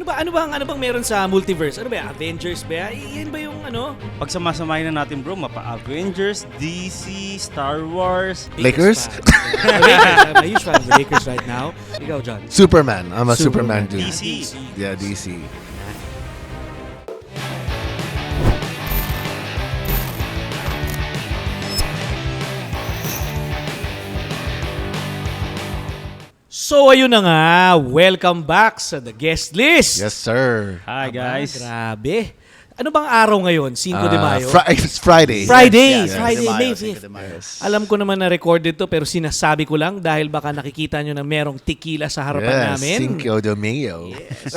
Ano bang meron sa multiverse? Ano ba? Avengers ba? Yan ba yung ano? Pag samasamahin na natin bro, mapa-Avengers, DC, Star Wars, Lakers. Lakers? I'm a huge fan of the Lakers right now. Ikaw, John. Superman. I'm a Superman dude. DC. Yeah, DC. So ayun na nga, welcome back sa The Guest List. Yes, sir. Hi guys. Grabe. Ano bang araw ngayon? 5 de Mayo? It's Friday. Friday, Yes, Friday, Cinco de May Mayo, 5th. Cinco de Mayo. Alam ko naman na recorded to pero sinasabi ko lang dahil baka nakikita nyo na merong tequila sa harapan namin. Cinco de Mayo. Yes.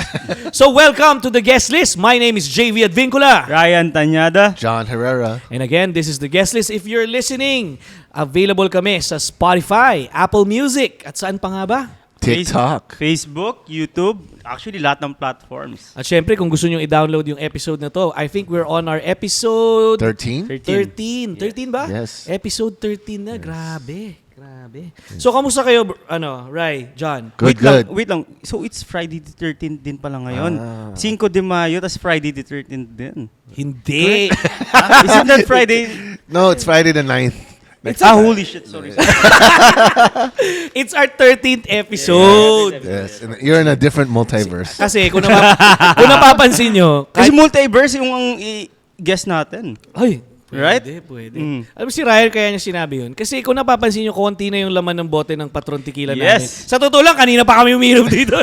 So welcome to The Guest List. My name is JV Advincula. Ryan Tanyada. John Herrera. And again, this is The Guest List. If you're listening, available kami sa Spotify, Apple Music, at saan pa nga ba? TikTok. Facebook, YouTube, actually lahat ng platforms. At syempre, kung gusto nyo i-download yung episode na to, I think we're on our episode 13? 13. 13 ba? Yes. Episode 13 na. Grabe. So, kamusta kayo, Rai, John? Good. Wait lang. So it's Friday the 13th din pala ngayon. 5 de Mayo, tas Friday the 13th din. Hindi. Isn't that Friday? No, it's Friday the 9th. Holy shit, sorry. It's our 13th episode. Yes, and you're in a different multiverse. Kasi kung napapansin nyo, Kasi multiverse yung ang i-guess natin. ay, Right? Pwede. Mm. Alam mo si Ryan kaya niya sinabi yun. Kasi kung napapansin nyo, konti na yung laman ng bote ng Patron Tequila namin. Yes. Sa totoo lang, kanina pa kami uminom dito.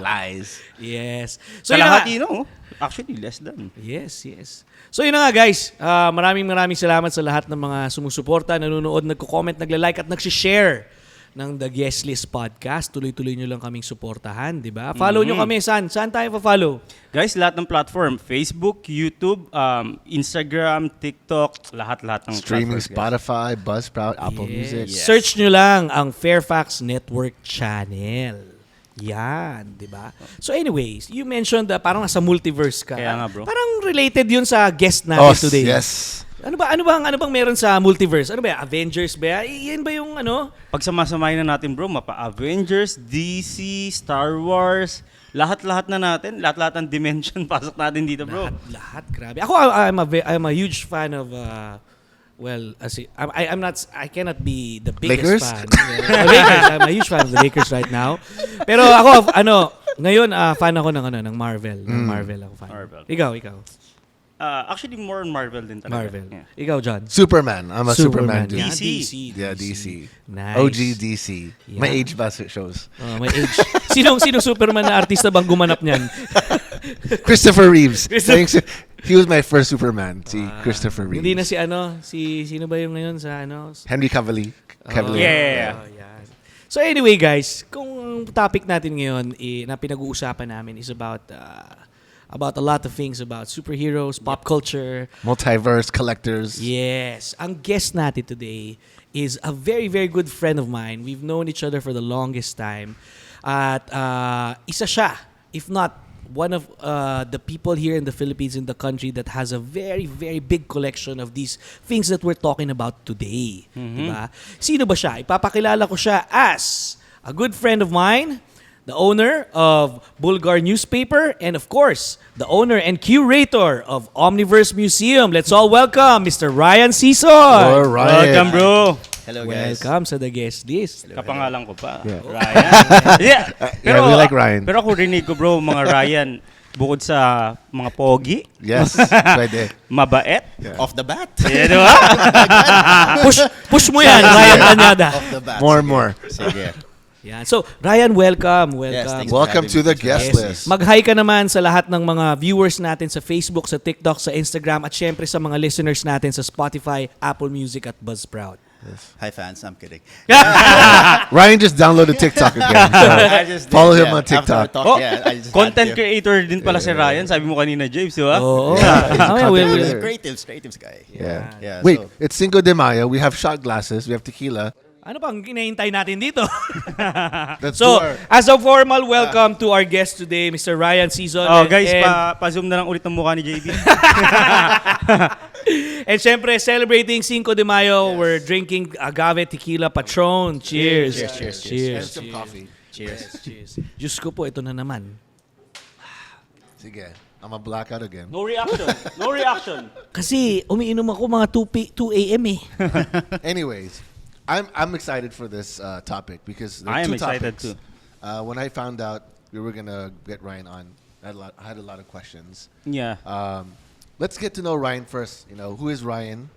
Lies. Yes. So yun na nga. Kalahati no? Actually, less than. Yes. So yun na nga guys, maraming salamat sa lahat ng mga sumusuporta, nanonood, nagko-comment, nagla-like at nag-share ng The Guest List Podcast. Tuloy-tuloy nyo lang kaming suportahan, di ba? Follow nyo kami. Saan tayo pa-follow? Guys, lahat ng platform, Facebook, YouTube, Instagram, TikTok, lahat ng Streaming platforms, guys. Spotify, Buzzsprout, Apple Music. Yes. Search nyo lang ang Fairfax Network Channel. Yan, di ba? So anyways, you mentioned parang nasa multiverse ka. Kaya nga, bro. Parang related yun sa guest natin today. Yes. Ano bang meron sa multiverse? Ano ba? Avengers ba? Yan ba yung ano? Pag samasamahin na natin bro, mapa-Avengers, DC, Star Wars, lahat na natin, lahat ng dimension pasok natin dito bro. Lahat, grabe. Ako, I'm a huge fan of I cannot be the biggest Lakers? fan. Lakers. I'm a huge fan of the Lakers right now. Pero ako, ngayon, fan ako ng Marvel. Ng Marvel ako fan. Marvel. Ikaw. Actually, more on Marvel din talaga. Marvel. Yeah. Ikaw, John. Superman. I'm a Superman dude. Yeah, DC. Yeah, DC. Nice. OG DC. Yeah. My age bus shows. May age. Sinong Superman na artista bang gumanap niyan? Christopher Reeves. He was my first Superman. Si Christopher Reeves. Hindi na sino ba yung ngayon sa Henry Cavill. Yeah. Yan. So anyway guys, kung ang topic natin ngayon na pinag-uusapan namin is about a lot of things about superheroes, pop culture. Multiverse, collectors. Yes. Ang guest natin today is a very, very good friend of mine. We've known each other for the longest time. At isa siya, if not one of the people here in the Philippines, in the country that has a very, very big collection of these things that we're talking about today. Diba? Sino ba siya? Ipapakilala ko siya as a good friend of mine, the owner of Bulgar Newspaper, and of course, the owner and curator of Omniverse Museum. Let's all welcome Mr. Ryan Sison. Oh, Ryan. Welcome bro. Hello guys. Welcome sa The Guest List. Kapangalan ko pa. Yeah. Ryan. Yeah. Yeah, we like Ryan. Pero ako rinig ko bro, mga Ryan, bukod sa mga pogi, Yes, pwede. mabait. Yeah. Off the bat. Yeah, di ba? Push mo yan, Ryan Tanyada. Off the bat. More. Sige. Yan. So, Ryan, welcome. Yes, thanks. Welcome to the guest Yes. list. Mag-hi ka naman sa lahat ng mga viewers natin sa Facebook, sa TikTok, sa Instagram, at syempre sa mga listeners natin sa Spotify, Apple Music, at Buzzsprout. Hi fans, I'm kidding. Ryan just downloaded TikTok again. So follow him on TikTok. After our talk, I just Content had to. creator din pala si Ryan. Sabi mo kanina, James, di ba? Oo. He's a creatives guy. Yeah. Yeah, Wait, so- it's Cinco de Mayo. We have shot glasses. We have tequila. Ano pang hinahintay natin dito? Let's So, do our... as a formal welcome to our guest today, Mr. Ryan Sison. Oh, guys, And, pa-zoom na lang ulit ng mukha ni JB. and syempre, celebrating Cinco de Mayo, we're drinking agave tequila Patron. Cheers. Cheers. Cheers. And some coffee. Cheers. Diyos ko po, ito na naman. Sige, I'm a blackout again. No reaction. No reaction. Kasi umiinom ako mga 2 a.m. eh. Anyways, I'm excited for this topic because there are I am two excited topics. too. When I found out we were gonna get Ryan on, I had a lot of questions. Yeah. Let's get to know Ryan first. You know, who is Ryan?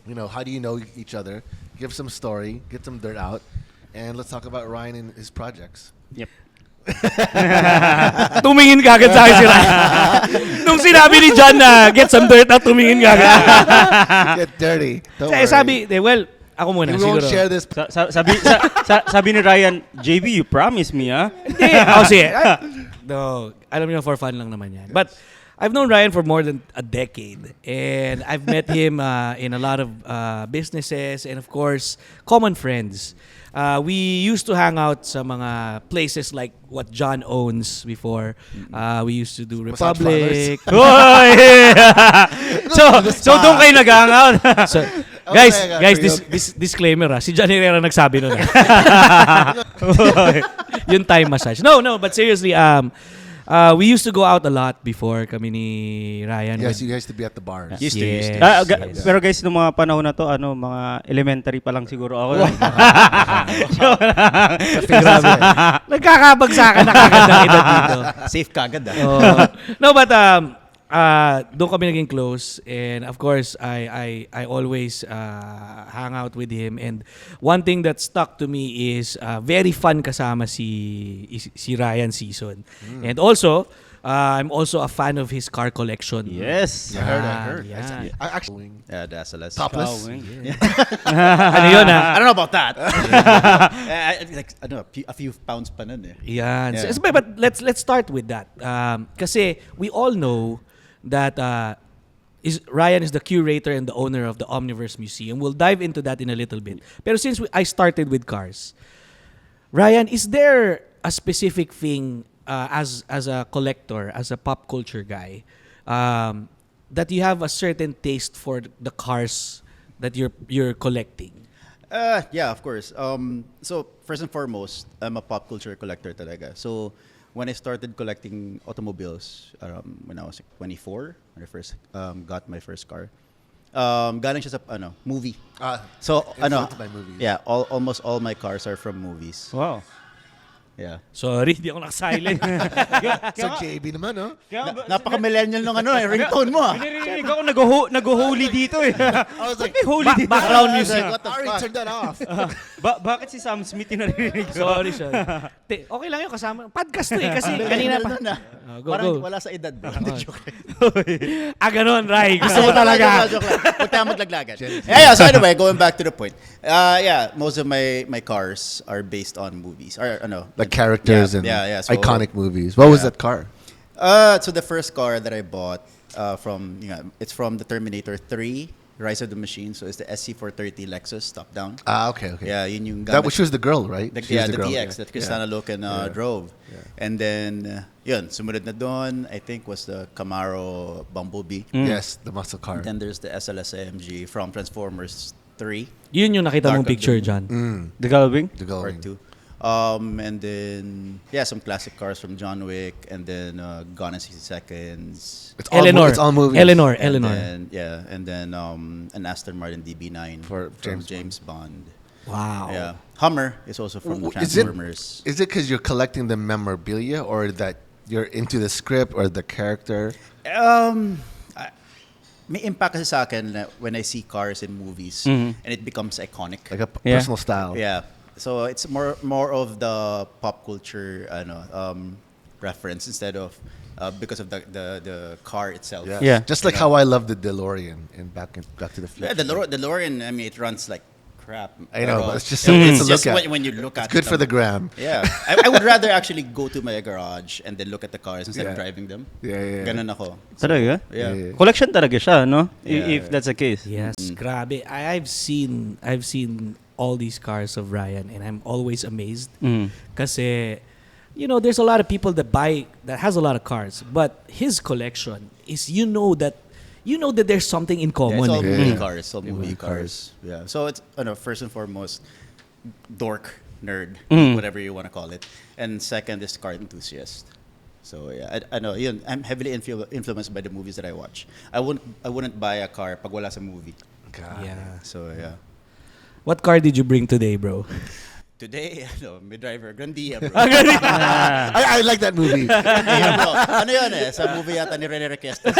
You know, how do you know each other? Give some story, get some dirt out, and let's talk about Ryan and his projects. Yep. Tumingin kagad sa akin si Ryan. Nung sinabi ni John na get some dirt out, tumingin kagad. Get dirty. Don't Kasi worry. sabi, well, ako muna we won't siguro. share this. Sabi ni Ryan, JB, you promised me, ah? Hindi. Ako sige. No, alam niyo, for fun lang naman yan. But I've known Ryan for more than a decade. And I've met him in a lot of businesses and of course, common friends. We used to hang out sa mga places like what John owns before. We used to do Massage Republic. Hoy! so doon kayo nag-hangout. So, Okay, guys, okay. disclaimer si John Herrera nagsabi nun. Yung Thai massage. No, but seriously, we used to go out a lot before kami ni Ryan. Yes, you guys to be at the bars. Used to. Yes. Pero guys, nung mga panahon na to, mga elementary pa lang siguro ako. Grabe. Nagkakabagsakan na kagad ng edad dito. Safe kagad No, but doon kami naging close, and of course I always hang out with him, and one thing that stuck to me is very fun kasama si Ryan Sison. And also I'm also a fan of his car collection. Yes. I heard. Yeah. I actually Yeah, that's a less. topless. Ano yun I don't know about that. Like, I don't know, a few pounds pa nun eh. Yan. Yeah. But let's start with that. Kasi we all know that Ryan is the curator and the owner of the Omniverse Museum. We'll dive into that in a little bit. Pero since I started with cars, Ryan, is there a specific thing as a collector, as a pop culture guy, that you have a certain taste for the cars that you're collecting? Yeah, of course. So first and foremost, I'm a pop culture collector talaga. So when I started collecting automobiles, when I was like 24, when I first got my first car, galing siya sa movie. So influenced by movies. Yeah, almost all my cars are from movies. Wow. Yeah. Sorry, di ako nakasilent. So JB naman, no? Napaka-millennial nung ringtone mo. Narinig ako nag-holy dito eh. I was like, May holy dito. Background music. what the fuck? Turn that off. Bakit si Sam Smith yung narinig ko? Sorry. Okay lang yun kasama. Podcast to eh. Kasi kanina pa. Go. Parang wala sa edad. Joke. Ganun, Rai. Gusto mo talaga. Joke lang. Huwag tayo maglaglagan. Yeah, so anyway, going back to the point. Yeah, most of my cars are based on movies. Or Like characters Yeah, and yeah, so- iconic movies. What was Yeah. that car? So the first car that I bought it's from the Terminator 3, Rise of the Machine. So it's the SC430 Lexus top down. Okay. Yeah, yun yung That gamit. she was the girl, right? The, She was yeah, the girl. TX that Cristana Loken drove. Yeah. And then, yun, sumunod na doon, I think was the Camaro Bumblebee. Yes, the muscle car. And then there's the SLS AMG from Transformers 3 Yun yung nakita mong Dark of picture the dyan. The Galving? The or going. 2. And then, some classic cars from John Wick, and then Gone in 60 Seconds. It's all Eleanor. It's all movies. Eleanor. And then an Aston Martin DB9 For from James James Bond. Wow. Yeah. Hummer is also from the Is it Transformers. because you're collecting the memorabilia, or that you're into the script or the character? May impact kasi sa akin na when I see cars in movies and it becomes iconic. Like a Yeah. personal style. Yeah. So it's more of the pop culture reference instead of because of the car itself. Yes. Yeah. Just like how I love the DeLorean in Back to the Future. Yeah, the DeLorean, I mean, it runs like crap. I know, Pero but it's just so good to it's just look at. when you look at It's good it, for the gram. Yeah. I would rather actually go to my garage and then look at the cars instead of Yeah. driving them. Yeah. Ganun ako. Talaga? Yeah. Collection talaga siya, no? Yeah. If that's the case. Yes, grabe. I've seen all these cars of Ryan, and I'm always amazed. Kasi, there's a lot of people that has a lot of cars, but his collection is that there's something in Yeah, common. it's all eh. movie cars. All movie movie cars. Yeah. So it's first and foremost, dork, nerd, whatever you want to call it, and second is car enthusiast. So yeah, I know. Yun, I'm heavily influenced by the movies that I watch. I wouldn't buy a car pag wala sa movie. Yeah. So yeah. What car did you bring today, bro? Today, may driver, Grandia, bro. I like that movie. Grandia, bro. Ano yun sa movie yata ni Rene Requesta.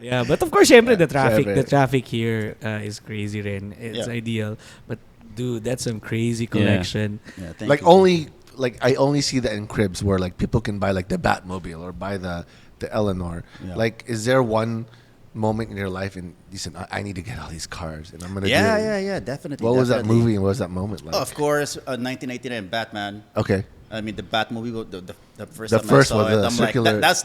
Yeah, but of course, syempre, the Syempre. traffic here is crazy rin. It's Yeah. ideal. But dude, that's some crazy collection. Yeah, thank Like you. I only see that in cribs where like people can buy like the Batmobile or buy the Eleanor. Yeah. Like, is there one moment in your life and you said, I need to get all these cars and I'm gonna do it? Yeah, definitely. What was that definitely. movie and what was that moment like? Oh, of course, 1989 Batman. Okay. I mean, the Batmovie, the first The time first I saw one, it, the I'm like, circular- that's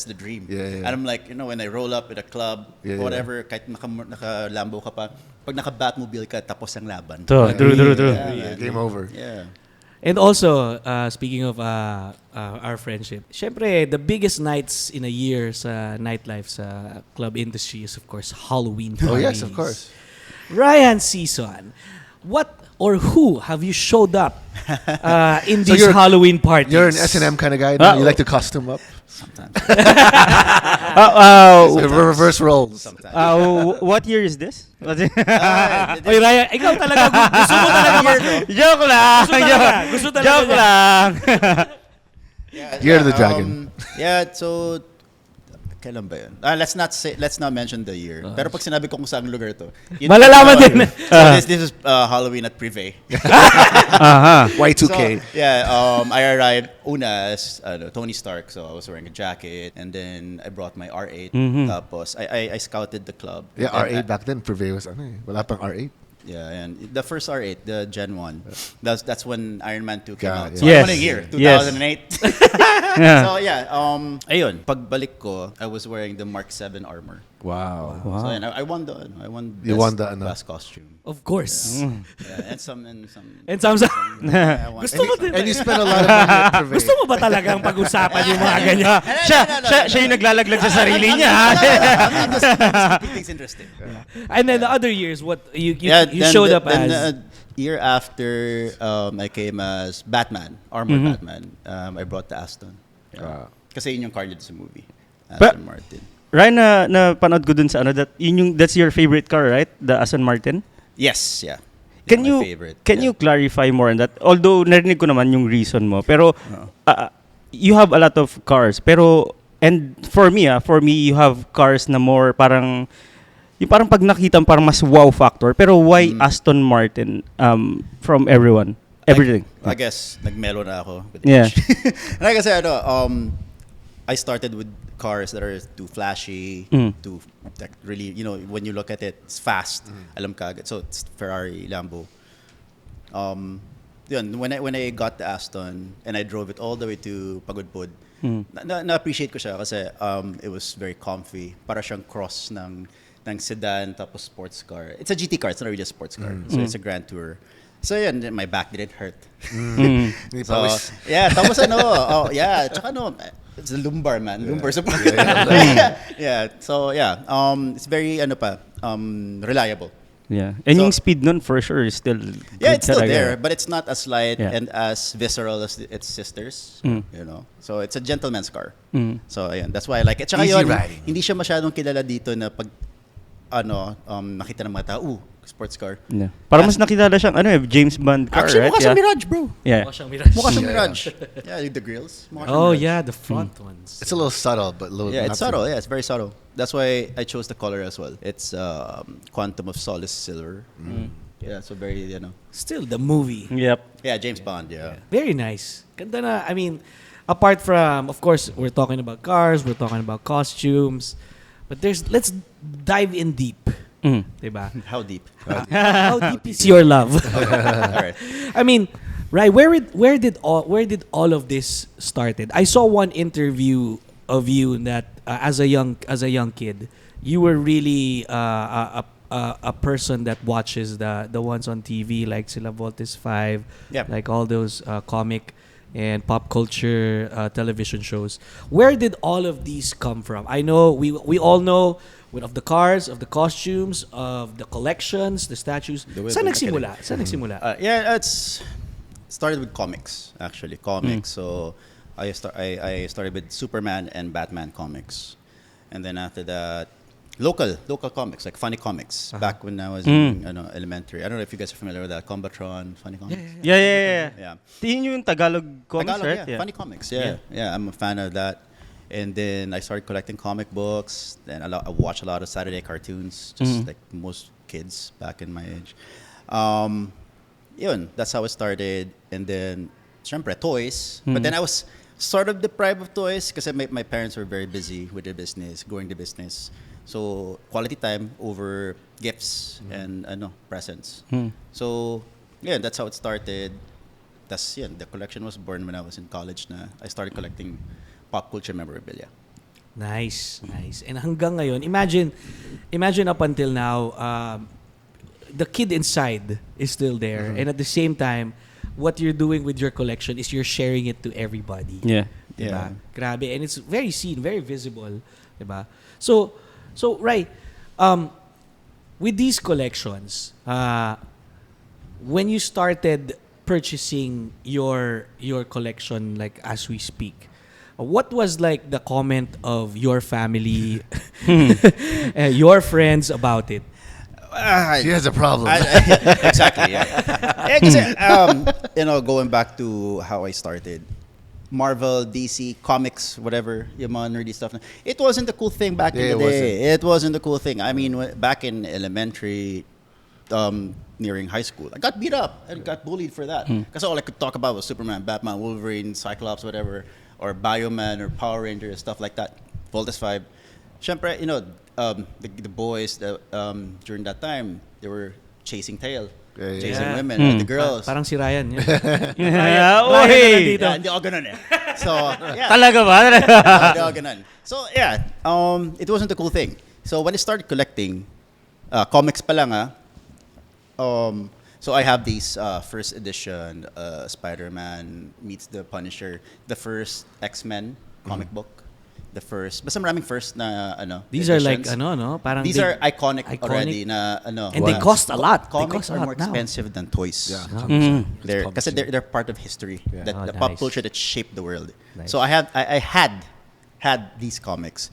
the dream. Yeah, yeah. And I'm like, when I roll up in a club, Yeah, whatever, kahit naka Lambo ka pa, pag naka Batmobile ka, tapos ang laban. True. Yeah, Yeah, man. game over. Yeah. And also, speaking of our friendship, syempre, the biggest nights in a year sa nightlife sa club industry is, of course, Halloween parties. Oh yes, of course. Ryan Sison, what or who have you showed up in So these you're- Halloween parties? You're an S&M kind of guy. No? You like to costume up. Sometimes. So reverse roles. Sometimes. What year is this? Oy, Ryan, ikaw talaga, gusto mo talaga Joke lang! Gusto talaga Joke niya. lang! Year of the Dragon. Yeah, so kailan ba yun? Let's not mention the year. Pero pag sinabi ko kung saang lugar to. Malalaman din. So this is Halloween at Privé. Y2K. So, yeah, I arrived una as Tony Stark, so I was wearing a jacket, and then I brought my R8. Tapos I scouted the club. Yeah, And R8 back then. Privé was wala pang R8. Yeah, and the first R8, the Gen 1, that's when Iron Man 2 came Yeah, out. yeah. So Yes. ano yung year? Yes. 2008. Yeah. So yeah, ayun, pagbalik ko, I was wearing the Mark 7 armor. Wow. So yeah, I won You won the ano? best costume. Of course. Yeah, and some And some yeah, I won. Gusto mo din. And you spent a lot of money at Privé. Gusto mo ba talagang pag-usapan yung mga ganyan? Siya yung naglalaglag sa sarili niya. I'm just keeping things interesting. And then the other years, what you Yeah, then showed the- up then as? year after I came as Batman, armored Batman. I brought the Aston. Yeah. Kasi yun yung car dito sa movie. But- Aston Martin. Ryan, na panood ko dun sa ano, that's your favorite car, right? The Aston Martin? Yes, yeah. Can My you favorite. can Yeah. you clarify more on that? Although narinig ko naman yung reason mo, pero you have a lot of cars. Pero and for me, you have cars na more parang yung parang pag nakita mo, parang mas wow factor. Pero why Aston Martin from everyone? Everything. I guess nagmelo na ako. With Yeah. age. Like I said, I started with cars that are too flashy, too like really, when you look at it, it's fast. Alam ka agad. So it's Ferrari, Lambo. Yun, when I got the Aston and I drove it all the way to Pagudpud, na-appreciate ko siya kasi it was very comfy. Para siyang cross ng sedan tapos sports car. It's a GT car, it's not really a sports car. So it's a Grand Tour. So yun, my back didn't hurt. Hindi pa So, wis- yeah, tapos tsaka it's a lumbar, man. Lumbar support. Yeah. So yeah, it's very reliable. Yeah. And So- yung speed nun for sure is still Yeah, good it's still talaga. there, but it's not as light Yeah. and as visceral as its sisters. So it's a gentleman's car. So ayan, that's why I like it. Tsaka Easy yun, riding. hindi siya masyadong kilala dito na pag nakita ng mga tao, sports car. Yeah. Parang mas nakilala siyang James Bond car, Actually, right? mukha siyang Mirage, bro. Yeah. Mukha siyang Mirage. Mukha siyang Yeah. Mirage. Yeah, the grills. Mukha siyang Oh Mirage. yeah, the front ones. It's a little subtle, but a little. Yeah, not it's too- subtle. Yeah, it's very subtle. That's why I chose the color as well. It's Quantum of Solace Silver. Yeah, so very, Still the movie. Yep. Yeah, James Bond, yeah. Very nice. Ganda na. I mean, apart from, of course, we're talking about cars, we're talking about costumes, but let's dive in deep. Diba? How deep? How deep is your love? All right. I mean, right, where did all of this started? I saw one interview of you that as a young kid, you were really a person that watches the ones on TV like Sila Voltes 5, Yep. like all those comic and pop culture television shows. Where did all of these come from? I know we all know of the cars, of the costumes, of the collections, the statues. The way Saan the- nagsimula? Saan nagsimula? Yeah, it's started with comics, actually. Comics. So I started with Superman and Batman comics. And then after that, local comics, like funny comics. Back when I was in elementary. I don't know if you guys are familiar with that. Combatron, funny comics. Yeah. Yun yung Tagalog comics, Tagalog, right? yeah. Funny comics, yeah. I'm a fan of that. And then I started collecting comic books. Then I watch a lot of Saturday cartoons, just like most kids back in my age. Yun, that's how it started. And then, syempre, toys. But then I was sort of deprived of toys because my parents were very busy with their business, growing the business. So, quality time over gifts and presents. So, yeah, that's how it started. Tas, yun, the collection was born when I was in college na I started collecting pop culture memorabilia. Nice. And hanggang ngayon, imagine up until now, the kid inside is still there. And at the same time, what you're doing with your collection is you're sharing it to everybody. Yeah. Diba? Grabe. And it's very seen, very visible. Diba? So right, with these collections, when you started purchasing your collection, like as we speak, what was like the comment of your family, your friends about it? She has a problem. Exactly, yeah. Kasi, going back to how I started, Marvel, DC, comics, whatever, yung mga nerdy stuff. It wasn't the cool thing back in the day. It wasn't the cool thing. I mean, back in elementary, nearing high school, I got beat up and got bullied for that. Because all I could talk about was Superman, Batman, Wolverine, Cyclops, whatever, or Bioman or Power Ranger, stuff like that. Voltes 5. Syempre, the boys during that time, they were chasing tail. Chasing women, and the girls. Parang si Ryan. Yeah. Oy! Yeah, hindi ako ganun eh. So, yeah. Talaga ba? Hindi ako ganun. So, yeah. It wasn't a cool thing. So, when I started collecting, comics pa lang so I have these first edition Spider-Man meets the Punisher, the first X-Men comic book. The first, basta maraming first na These are like editions. parang These are iconic already na And they cost a lot. Comics They cost a are lot more now. expensive than toys. Yeah. They're part of history. That Oh, the pop nice. culture that shaped the world. Nice. So I had these comics.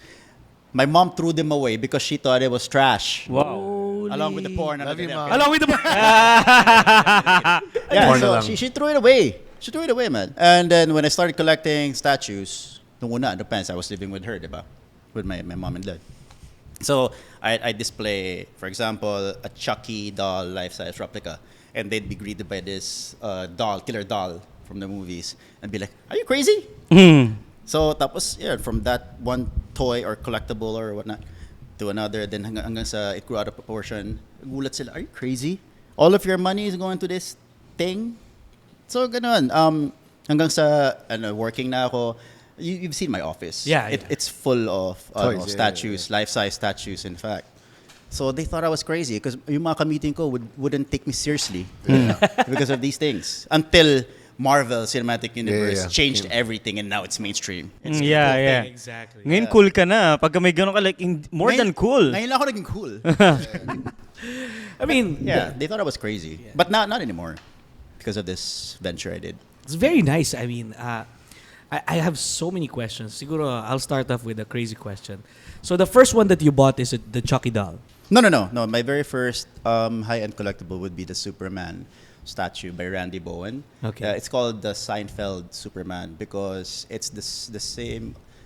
My mom threw them away because she thought it was trash. Wow. Along with the porn. Love you, Mom. Along with the Yeah, Porn na so lang. she threw it away. She threw it away, man. And then when I started collecting statues, nung una, depends, I was living with her, diba? With my mom and dad. So I display, for example, a Chucky doll life-size replica, and they'd be greeted by this killer doll from the movies, and be like, "Are you crazy?" So tapos, from that one toy or collectible or whatnot to another, then hanggang sa it grew out of proportion. Gulat sila, "Are you crazy? All of your money is going to this thing?" So ganun. Hanggang sa working na ako. You've seen my office. Yeah, It's full of Toys, statues, life-size statues, in fact. So they thought I was crazy because yung mga ka-meeting ko wouldn't take me seriously because of these things. Until Marvel Cinematic Universe changed everything and now it's mainstream. It's a cool thing. Exactly. Ngayon cool ka na. Pagka may gano'n ka, like, more than cool. Ngayon lang ako naging cool. I mean, They thought I was crazy. But not anymore because of this venture I did. it's very nice. I mean, I have so many questions. Siguro, I'll start off with a crazy question. So the first one that you bought is the Chucky doll. No. My very first high-end collectible would be the Superman statue by Randy Bowen. Okay. It's called the Seinfeld Superman because it's the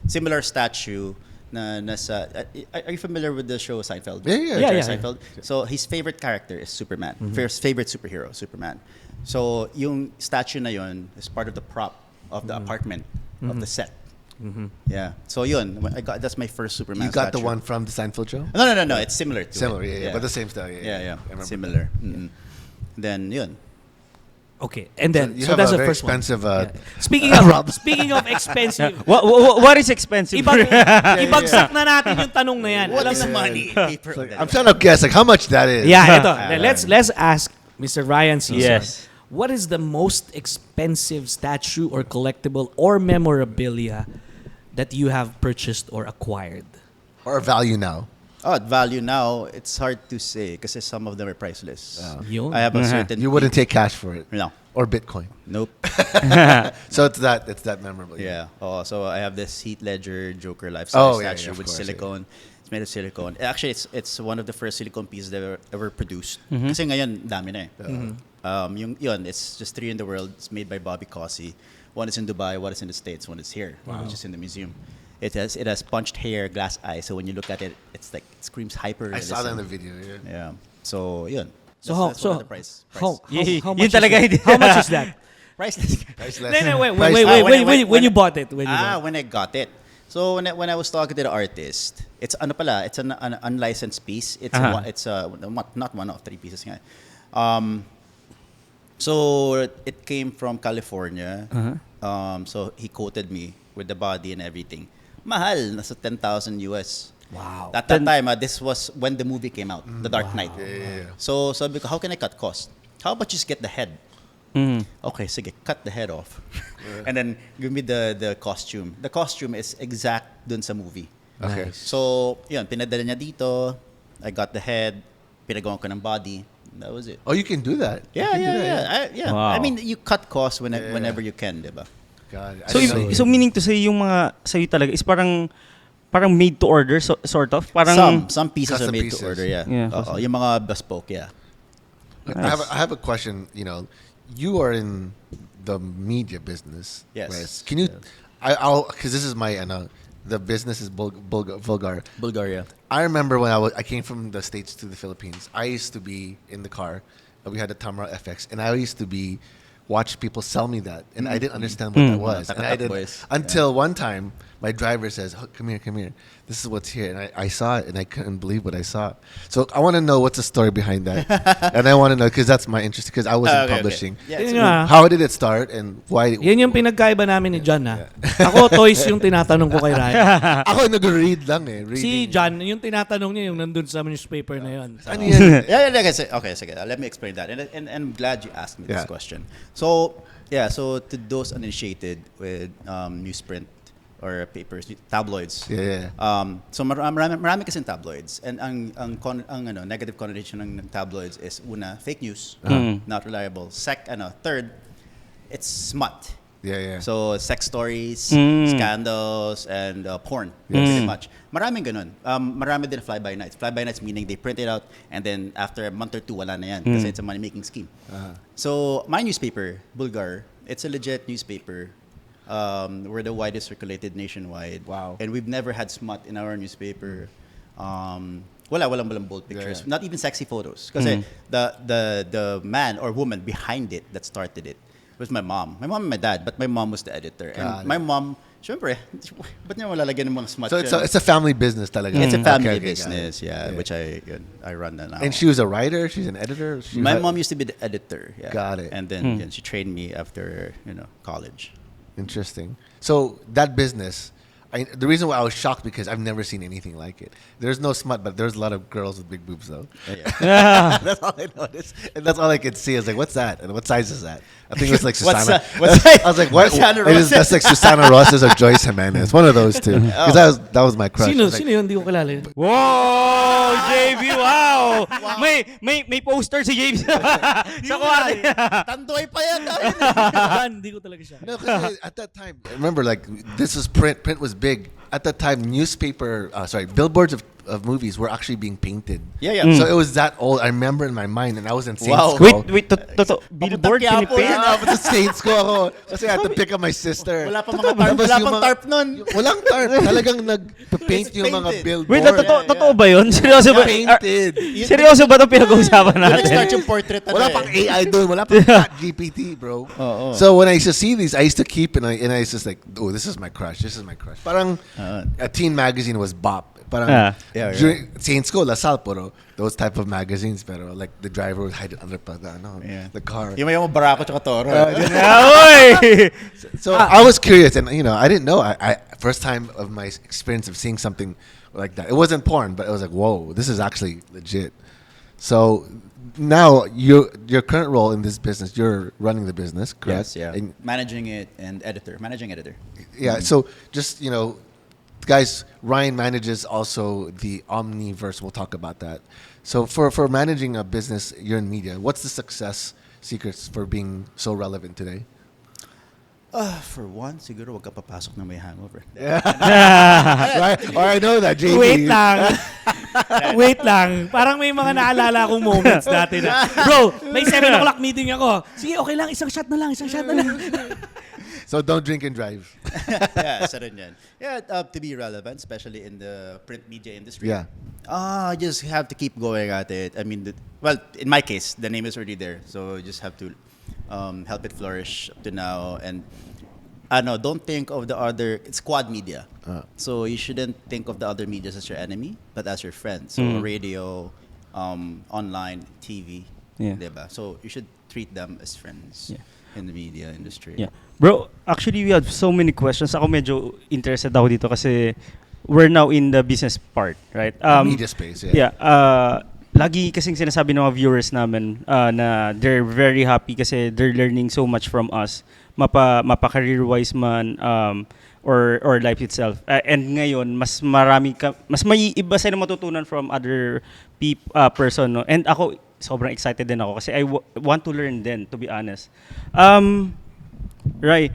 similar statue na nasa. Are you familiar with the show Seinfeld? Yeah. Jerry Seinfeld. So his favorite character is Superman. First favorite superhero, Superman. So yung statue na yun is part of the prop of the apartment of the set. Yeah. So yun, that's my first Superman. You got statue. the one from the Seinfeld show? No. It's similar to Similar, it. yeah. But the same style, Yeah. I remember Similar. Then yun. Okay, and then You so have that's a the very first one. expensive. Speaking of expensive, What is expensive? ibagsak na natin yung tanong na yan. What Alam is na- money? Paper. I'm trying to guess like how much that is. Yeah, ito. Let's ask Mr. Ryan Sison. Yes. What is the most expensive statue or collectible or memorabilia that you have purchased or acquired? Or value now. At value now, it's hard to say because some of them are priceless. Yun. I have a certain. You wouldn't take cash for it. No. or Bitcoin. Nope. So it's that memorable. Yeah. Oh, so I have this Heath Ledger Joker life-size statue of with course, silicone. It's made of silicone. Actually, it's one of the first silicone pieces that ever produced. Kasi ngayon, dami na eh. It's just 3 in the world. It's made by Bobby Cossey. One is in Dubai, one is in the States, one is here, which is in the museum. It has punched hair, glass eyes. So when you look at it, it's like it screams hyper. I saw that in the video. Yeah. Yeah. So yun. So That's one of the price. how Yun much talaga is hindi. how much is that? Priceless. Priceless. No, Priceless. when you bought it. When you bought it. When I got it. So when I was talking to the artist, it's it's an unlicensed piece. It's not one of 3 pieces nga. So it came from California. So he quoted me with the body and everything. Mahal, nasa 10,000 US. Wow. At that time, this was when the movie came out, The Dark Knight. Yeah. So sabi ko, how can I cut cost? How about just get the head? Okay, sige, cut the head off. And then give me the costume. The costume is exact dun sa movie. Okay. So, yun, pinadala niya dito. I got the head. Pinagawa ko ng body. That was it. Oh, you can do that. You Yeah, can do yeah, that, yeah. Wow. I mean, you cut costs Yeah. whenever you can, diba? God, I So, didn't know. so meaning to say, yung mga sa'yo talaga is parang made to order, sort of? Parang, Some pieces are Custom made pieces. to order, yeah. Yeah, Oo, yung mga bespoke, yeah. I have a question. You know, you are in the media business. Yes. Right? Can you? Yes. I'll because this is my the business is Bulgar. Bulgaria. I remember when I came from the States to the Philippines. I used to be in the car. We had a Tamara FX, and I used to watch people sell me that, and I didn't understand what that was. And I Takatak did boys. until one time my driver says, oh, "Come here. This is what's here." And I saw it, and I couldn't believe what I saw. So I want to know what's the story behind that, and I want to know because that's my interest. Because I was in Okay. publishing. Yeah, Yun it's nga. How did it start, and why? Yan yung pinagkaiba namin ni John ha. Ako, toys yung tinatanong ko kay Ryan. Ako nag-read lang eh. Si Reading. John, yung tinatanong niya yung nandun sa newspaper na yun. Ano yan? yeah, like I said, okay, sige, let me explain that. And I'm glad you asked me this Yeah. question. So, so to those uninitiated with newsprint or papers, tabloids. Yeah. So marami kasing tabloids. And ang negative connotation ng tabloids is una, fake news, not reliable. Third, it's smut. Yeah. So sex stories, scandals, and porn. Pretty much. Maraming ganun. Marami din fly-by nights. Fly-by nights meaning they print it out and then after a month or 2, wala na yan kasi it's a money-making scheme. So my newspaper, Bulgar, it's a legit newspaper. We're the widest circulated nationwide. Wow. And we've never had smut in our newspaper. Walang bold pictures. Yeah. Not even sexy photos. Kasi the man or woman behind it that started it was my mom. My mom and my dad, but my mom was the editor. Got And my mom, syempre, ba't niya malalagyan ng mga smut So yan? it's a family business talaga. It's a family Okay, got it. business, yeah, which I run that now. And she was a writer. She's an editor. My mom used to be the editor. Yeah. Got it. And then she trained me after college. Interesting. So that business, the reason why I was shocked because I've never seen anything like it. There's no smut, but there's a lot of girls with big boobs though. Yeah. That's all I noticed, and that's all I could see. I was like, "What's that? And what size is that?" I think it was like What's Susana. that? I was like, "What?" Susana It is, that's like Susana Rosas or Joyce Jimenez. One of those two. Because that was my crush. I Sino? was like, Sino yun? Hindi ko kilala yun. wow, JB, wow! May poster si JB sa kwarto. Tandoy pa yan. John, hindi ko talaga siya. No, because at that time, remember, like this was print. Print was big at that time. Billboards of movies were actually being painted. Yeah. So it was that old. I remember in my mind, and I was in Saints Wow. School. Wait, billboard, Papunta Quiapo pinipaint? yan. I was in Saints School ako. Kasi I had to pick up my sister. Wala pa Tapos wala yung pang mga- tarp nun. Walang tarp. Talagang nag-paint It's yung mga painted. billboard. Wait, Yeah. totoo ba yun? Seryoso ba? Painted. Seryoso ba itong pinag-uusapan Doon natin? nag-start yung portrait na Wala to pang eh. AI doon. Wala pang GPT, bro. So when I used to see these, I used to keep and I used to like, oh, this is my crush. This is my crush. Parang a teen magazine was Bop. Parang Yeah. during Saints School, Lasal, puro those type of magazines. Pero like the driver would hide it under the car. Yung may mga barako tsaka toro. Oy! So I was curious, and I didn't know. I first time of my experience of seeing something like that. It wasn't porn, but it was like, whoa, this is actually legit. So now your current role in this business, you're running the business, correct? Yes, yeah. And, Managing editor. yeah. So just guys, Ryan manages also the Omniverse. We'll talk about that. So for managing a business, you're in media. What's the success secrets for being so relevant today? For one, siguro wag ka papasok na may hangover. Right? Or I know that, JB. Wait lang. Wait lang. Parang may mga naalala akong moments dati na, bro, may 7 o'clock meeting ako. Sige, okay lang. Isang shot na lang. So don't drink and drive. Yeah, isa rin yan. Yeah, to be relevant, especially in the print media industry. Yeah. You just have to keep going at it. I mean, well, in my case, the name is already there. So you just have to help it flourish up to now. And don't think of the other, it's quad media. So you shouldn't think of the other medias as your enemy, but as your friend. So radio, online, TV, diba? So you should treat them as friends in the media industry. Yeah. Bro, actually we have so many questions. Ako medyo interested ako dito kasi we're now in the business part, right? Media space, Lagi kasing sinasabi ng mga viewers namin na they're very happy kasi they're learning so much from us. Mapa career-wise man or life itself. And ngayon, mas may iba sila matutunan from other person. No? And ako, sobrang excited din ako kasi I want to learn din, to be honest. Rai,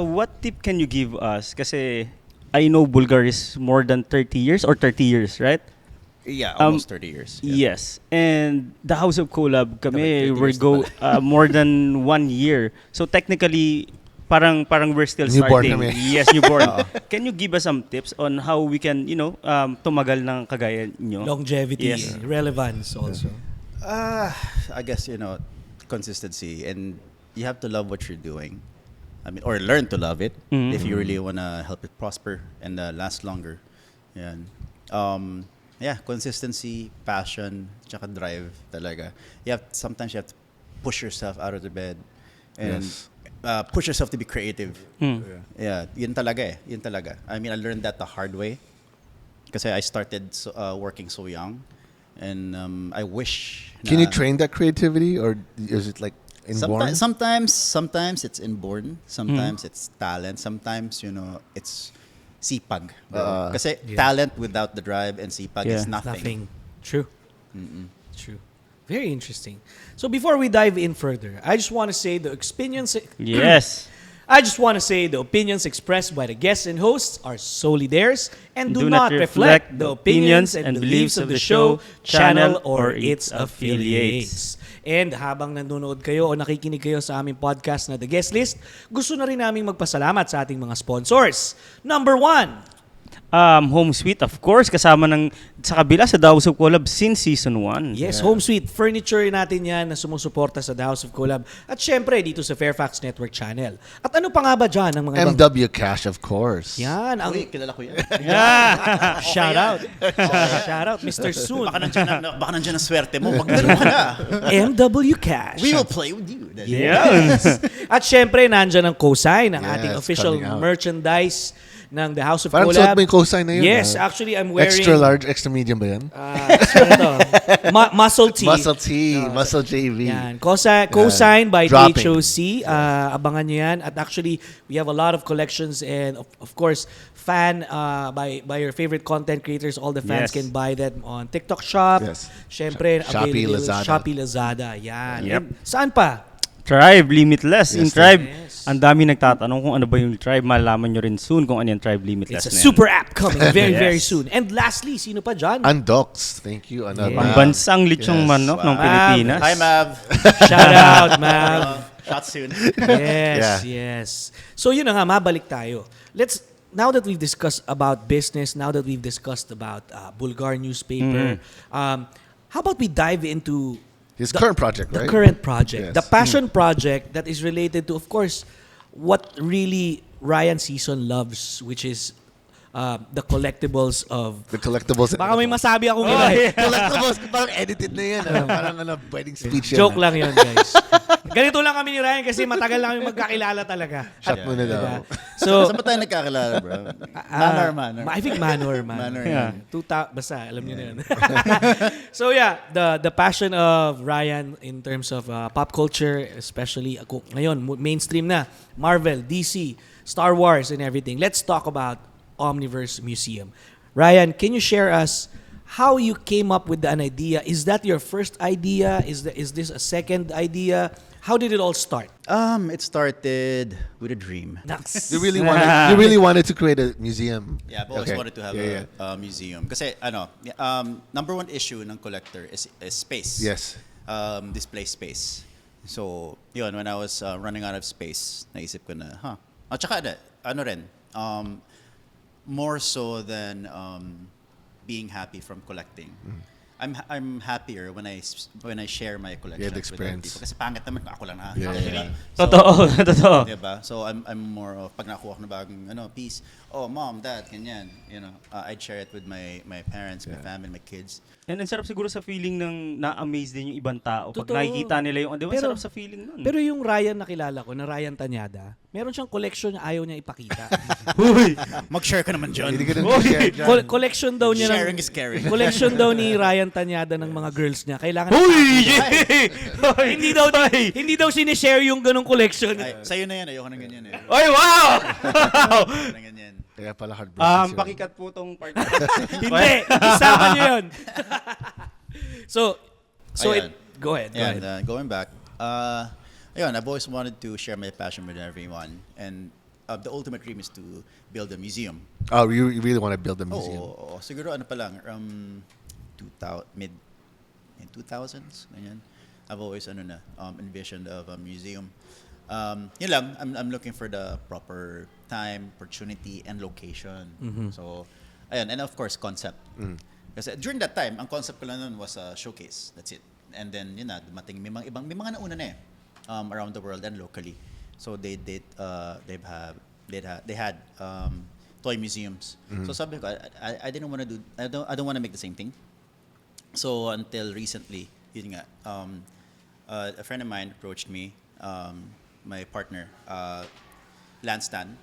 what tip can you give us? Kasi I know Bulgar is more than 30 years or 30 years, right? Yeah, almost 30 years. Yeah. Yes. And the House of Collab kami, 30 we years go more than 1 year. So technically, parang we're still Newborn starting. kami. Yes, newborn. Can you give us some tips on how we can, tumagal ng kagaya nyo? Longevity, Yes. relevance also. I guess, consistency. And you have to love what you're doing. I mean, or learn to love it if you really want to help it prosper and last longer. Consistency, passion, tsaka drive talaga. Sometimes you have to push yourself out of the bed and push yourself to be creative. Yun talaga. I mean, I learned that the hard way kasi I started working so young, and I wish. Can you train that creativity, or is it like inborn? Sometimes it's inborn. Sometimes it's talent. Sometimes it's sipag. Kasi talent without the drive and sipag is nothing. True. True. Very interesting. So before we dive in further, I just want to say the opinions. Yes. I just want to say the opinions expressed by the guests and hosts are solely theirs and do not reflect the opinions and beliefs of the show, channel, or its affiliates. And habang nanonood kayo o nakikinig kayo sa aming podcast na The Guest List, gusto na rin naming magpasalamat sa ating mga sponsors. Number 1, Home Sweet, of course, kasama sa kabila sa The House of Collab since season 1. Yes, Home Sweet. Furniture natin yan na sumusuporta sa The House of Collab. At syempre, dito sa Fairfax Network Channel. At ano pa nga ba dyan ang mga MW Cash, of course. Yan. Uy, kilala ko yan. Shout out. Shout out, Mr. Soon. Baka nandiyan ang swerte mo. Magdalo ka na. MW Cash. We will play with you. Yes. At syempre, nandyan ang cosign, ang Yes, ating official coming out. merchandise ng The House of Parang Collab. suot mo yung cosign na yun. Yes, actually, I'm wearing... Extra large, extra medium ba yan? ano to? Muscle T. Muscle T, Muscle JV. Yan. Co-signed by Dropping. THOC. Abangan nyo yan. At actually, we have a lot of collections and of course, by your favorite content creators. All the fans Yes. can buy them on TikTok Shop. Yes. Syempre, Shopee, available Lazada. Shopee, Lazada. Yan. Yep. And saan pa? Tribe, Limitless. In Yes, Tribe, yes. ang dami nagtatanong kung ano ba yung Tribe. Malalaman nyo rin soon kung ano yung Tribe Limitless It's a na yan. super app coming very, Yes. very soon. And lastly, sino pa dyan? Undocs. Thank you. Yeah. Pambansang lechong Yes. manok ng Wow. Pilipinas. Hi, Mav. Shout out, Mav. Shot soon. Yes, Yeah. yes. So yun na nga, mabalik tayo. Now that we've discussed about business, now that we've discussed about Bulgar newspaper, how about we dive into His current project, the right? current project, Yes. the passion project that is related to, of course, what really Ryan Sison loves, which is the collectibles of... The collectibles. Baka may masabi akong iba. Collectibles. Parang edited na yan. Parang wedding speech yan. Joke lang yun, guys. Ganito lang kami ni Ryan kasi matagal lang kami magkakilala talaga. Shot mo na daw. Diba? So, Saan ba tayo nagkakilala, bro? Manor. I think Manor. Manor, yeah. Basta, alam niyo na yun. So yeah, the passion of Ryan in terms of pop culture, especially ako ngayon, mainstream na, Marvel, DC, Star Wars and everything. Let's talk about Omniverse Museum. Ryan, can you share us how you came up with an idea. Is that your first idea? Is this a second idea? How did it all start? It started with a dream. You really wanted to create a museum. Yeah, I've always Okay. wanted to have a museum. Kasi number one issue ng collector is space. Yes. Display space. So, yun, when I was running out of space, naisip ko na, At saka, ano rin, more so than being happy from collecting. I'm happier when I share my collection Yeah, the with other experience. people. Kasi pangit naman kung ako lang Yeah. Totoo. Diba? So I'm more of pag nakuha ko na bagong piece, mom, dad, ganyan, I'd share it with my parents, my family, my kids. And ang sarap siguro sa feeling ng na-amaze din yung ibang tao. Pag Totoo. nakikita nila yung, di ba, Pero- sarap sa feeling nun. Pero yung Ryan na kilala ko, na Ryan Tanyada, meron siyang collection na ayaw niya ipakita. Uy! Mag-share ka naman dyan. Hindi ka na share dyan. Collection daw niya Sharing is caring. Collection daw ni Ryan Tanyada ng mga girls niya. Kailangan Uy! hindi daw sinishare yung ganong collection. Ay, sa'yo na yan, ayoko na ganyan eh. Oy, wow! Ayoko na ganyan. Kaya pala heartbreaking. Pakikat po tong part. Hindi, isama niyo yun. So Ayan. go ahead. Going back, I've always wanted to share my passion with everyone. And the ultimate dream is to build a museum. Oh, you really want to build a museum? Oo. Siguro ano pa lang, 2000s, ganyan. I've always envisioned of a museum. Yun lang, I'm looking for the proper time, opportunity, and location. So, ayun, and of course, concept. Kasi during that time, ang concept ko lang nun was a showcase. That's it. And then, yun na, dumating, may mga nauna na around the world and locally. So, they had toy museums. So, sabi ko, I didn't want to I don't want to make the same thing. So, until recently, yun nga, a friend of mine approached me, my partner, Lance Tan.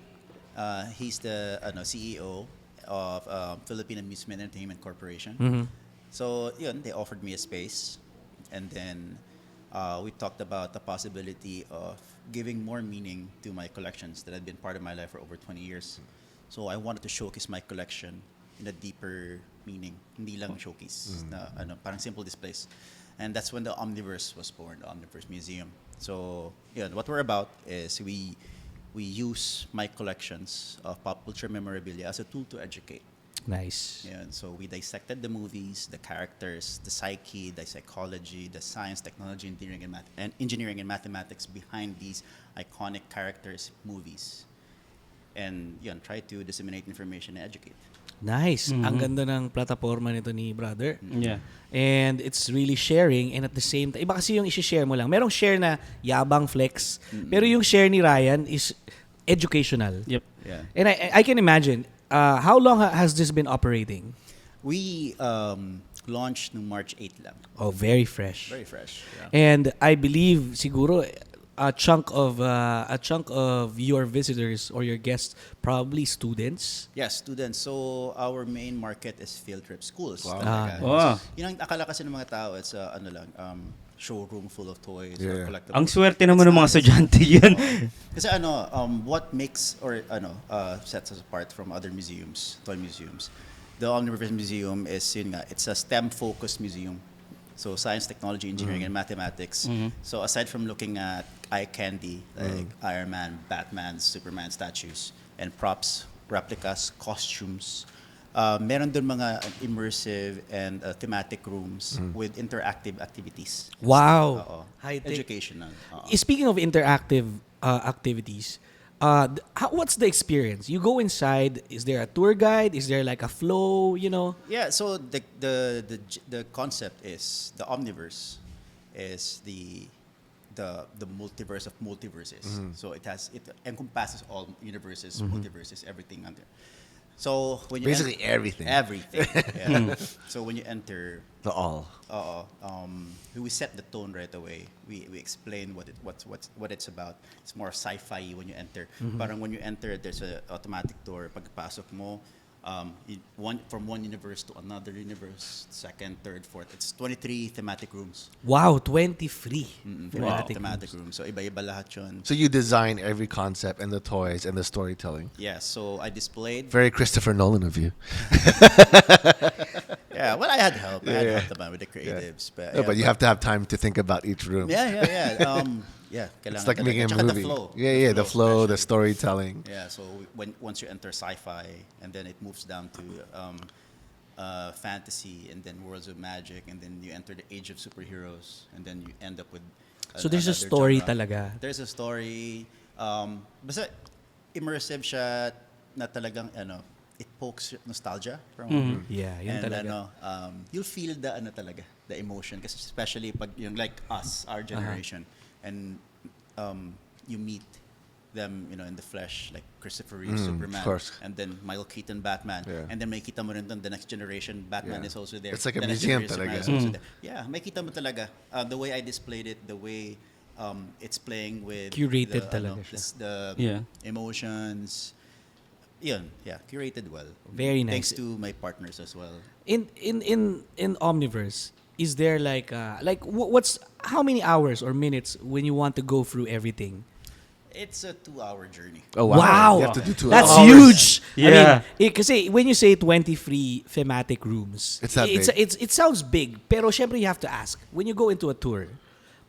He's the CEO of Philippine Amusement Entertainment Corporation. So, yun, they offered me a space. And then we talked about the possibility of giving more meaning to my collections that had been part of my life for over 20 years. So I wanted to showcase my collection in a deeper meaning. Hindi lang showcase, na, parang simple displays. And that's when the Omniverse was born, the Omniverse Museum. So, what we're about is we use my collections of pop culture memorabilia as a tool to educate. Nice. And so we dissected the movies, the characters, the psyche, the psychology, the science, technology, engineering and mathematics behind these iconic characters, movies. And try to disseminate information and educate. Nice. Ang ganda ng plataforma nito ni brother. Yeah. And it's really sharing, and at the same time, iba kasi yung isi-share mo lang. Merong share na yabang flex, pero yung share ni Ryan is educational. Yep. Yeah. And I can imagine, how long has this been operating? We launched no March 8 lang. Oh, very fresh. Very fresh. Yeah. And I believe siguro a chunk of your visitors or your guests probably students. Yes, students. So our main market is field trip schools. Wow. Talaga. Wow. Yun ang akala kasi ng mga tao, it's showroom full of toys Yeah. or collectibles. Ang swerte naman ng mga estudyante yan. Kasi what makes or sets us apart from other museums, toy museums. The Omniverse Museum is it's a STEM-focused museum. So science, technology, engineering, and mathematics. So aside from looking at eye candy like Iron Man, Batman, Superman statues, and props, replicas, costumes, meron dun mga immersive and thematic rooms with interactive activities. Wow. Oo. High-tech. Educational. Speaking of interactive activities, what's the experience? You go inside. Is there a tour guide? Is there like a flow? Yeah. So the concept is the Omniverse is the multiverse of multiverses. So it encompasses all universes, multiverses, everything under. So when you Basically everything. everything. Yeah. So when you enter, The all. we set the tone right away. We explain what it's about. It's more sci-fi when you enter. Parang when you enter, there's an automatic door. Pagpasok mo, from one universe to another universe, second, third, fourth. It's 23 thematic rooms. Wow, 23 Thematic rooms. So iba-iba lahat yun. So you design every concept and the toys and the storytelling. Yeah, so I displayed. Very Christopher Nolan of you. Yeah, well, I had help. I had Yeah. help naman with the creatives. But, No, but you have to have time to think about each room. Yeah. Kailangan It's like talaga. making a Tsaka movie. The flow. The flow, the especially. storytelling. Yeah, so once you enter sci-fi, and then it moves down to fantasy, and then worlds of magic, and then you enter the age of superheroes, and then you end up with. So there's a another story genre. talaga. There's a story. Basta immersive siya na talagang it pokes nostalgia from Yeah, yun and talaga. you'll feel the emotion kasi especially pag yung like us, our generation, and you meet them in the flesh, like Christopher Reeve, Superman, of course. and then Michael Keaton, Batman, Yeah. and then makita mo rin dun the next generation Batman Yeah. is also there. It's like a The next museum generation talaga. Superman is also there. Yeah, makita mo talaga the way I displayed it, the way it's playing with Curated the, talaga siya. the Yeah. emotions. Yun, curated well. Very nice. Thanks to my partners as well. In Omniverse, is there like what's how many hours or minutes when you want to go through everything? It's a 2-hour journey. Oh, Wow. You have to do 2 That's hours. huge. Yeah. I mean, kasi when you say 23 thematic rooms, It's that big. it sounds big, pero syempre you have to ask when you go into a tour.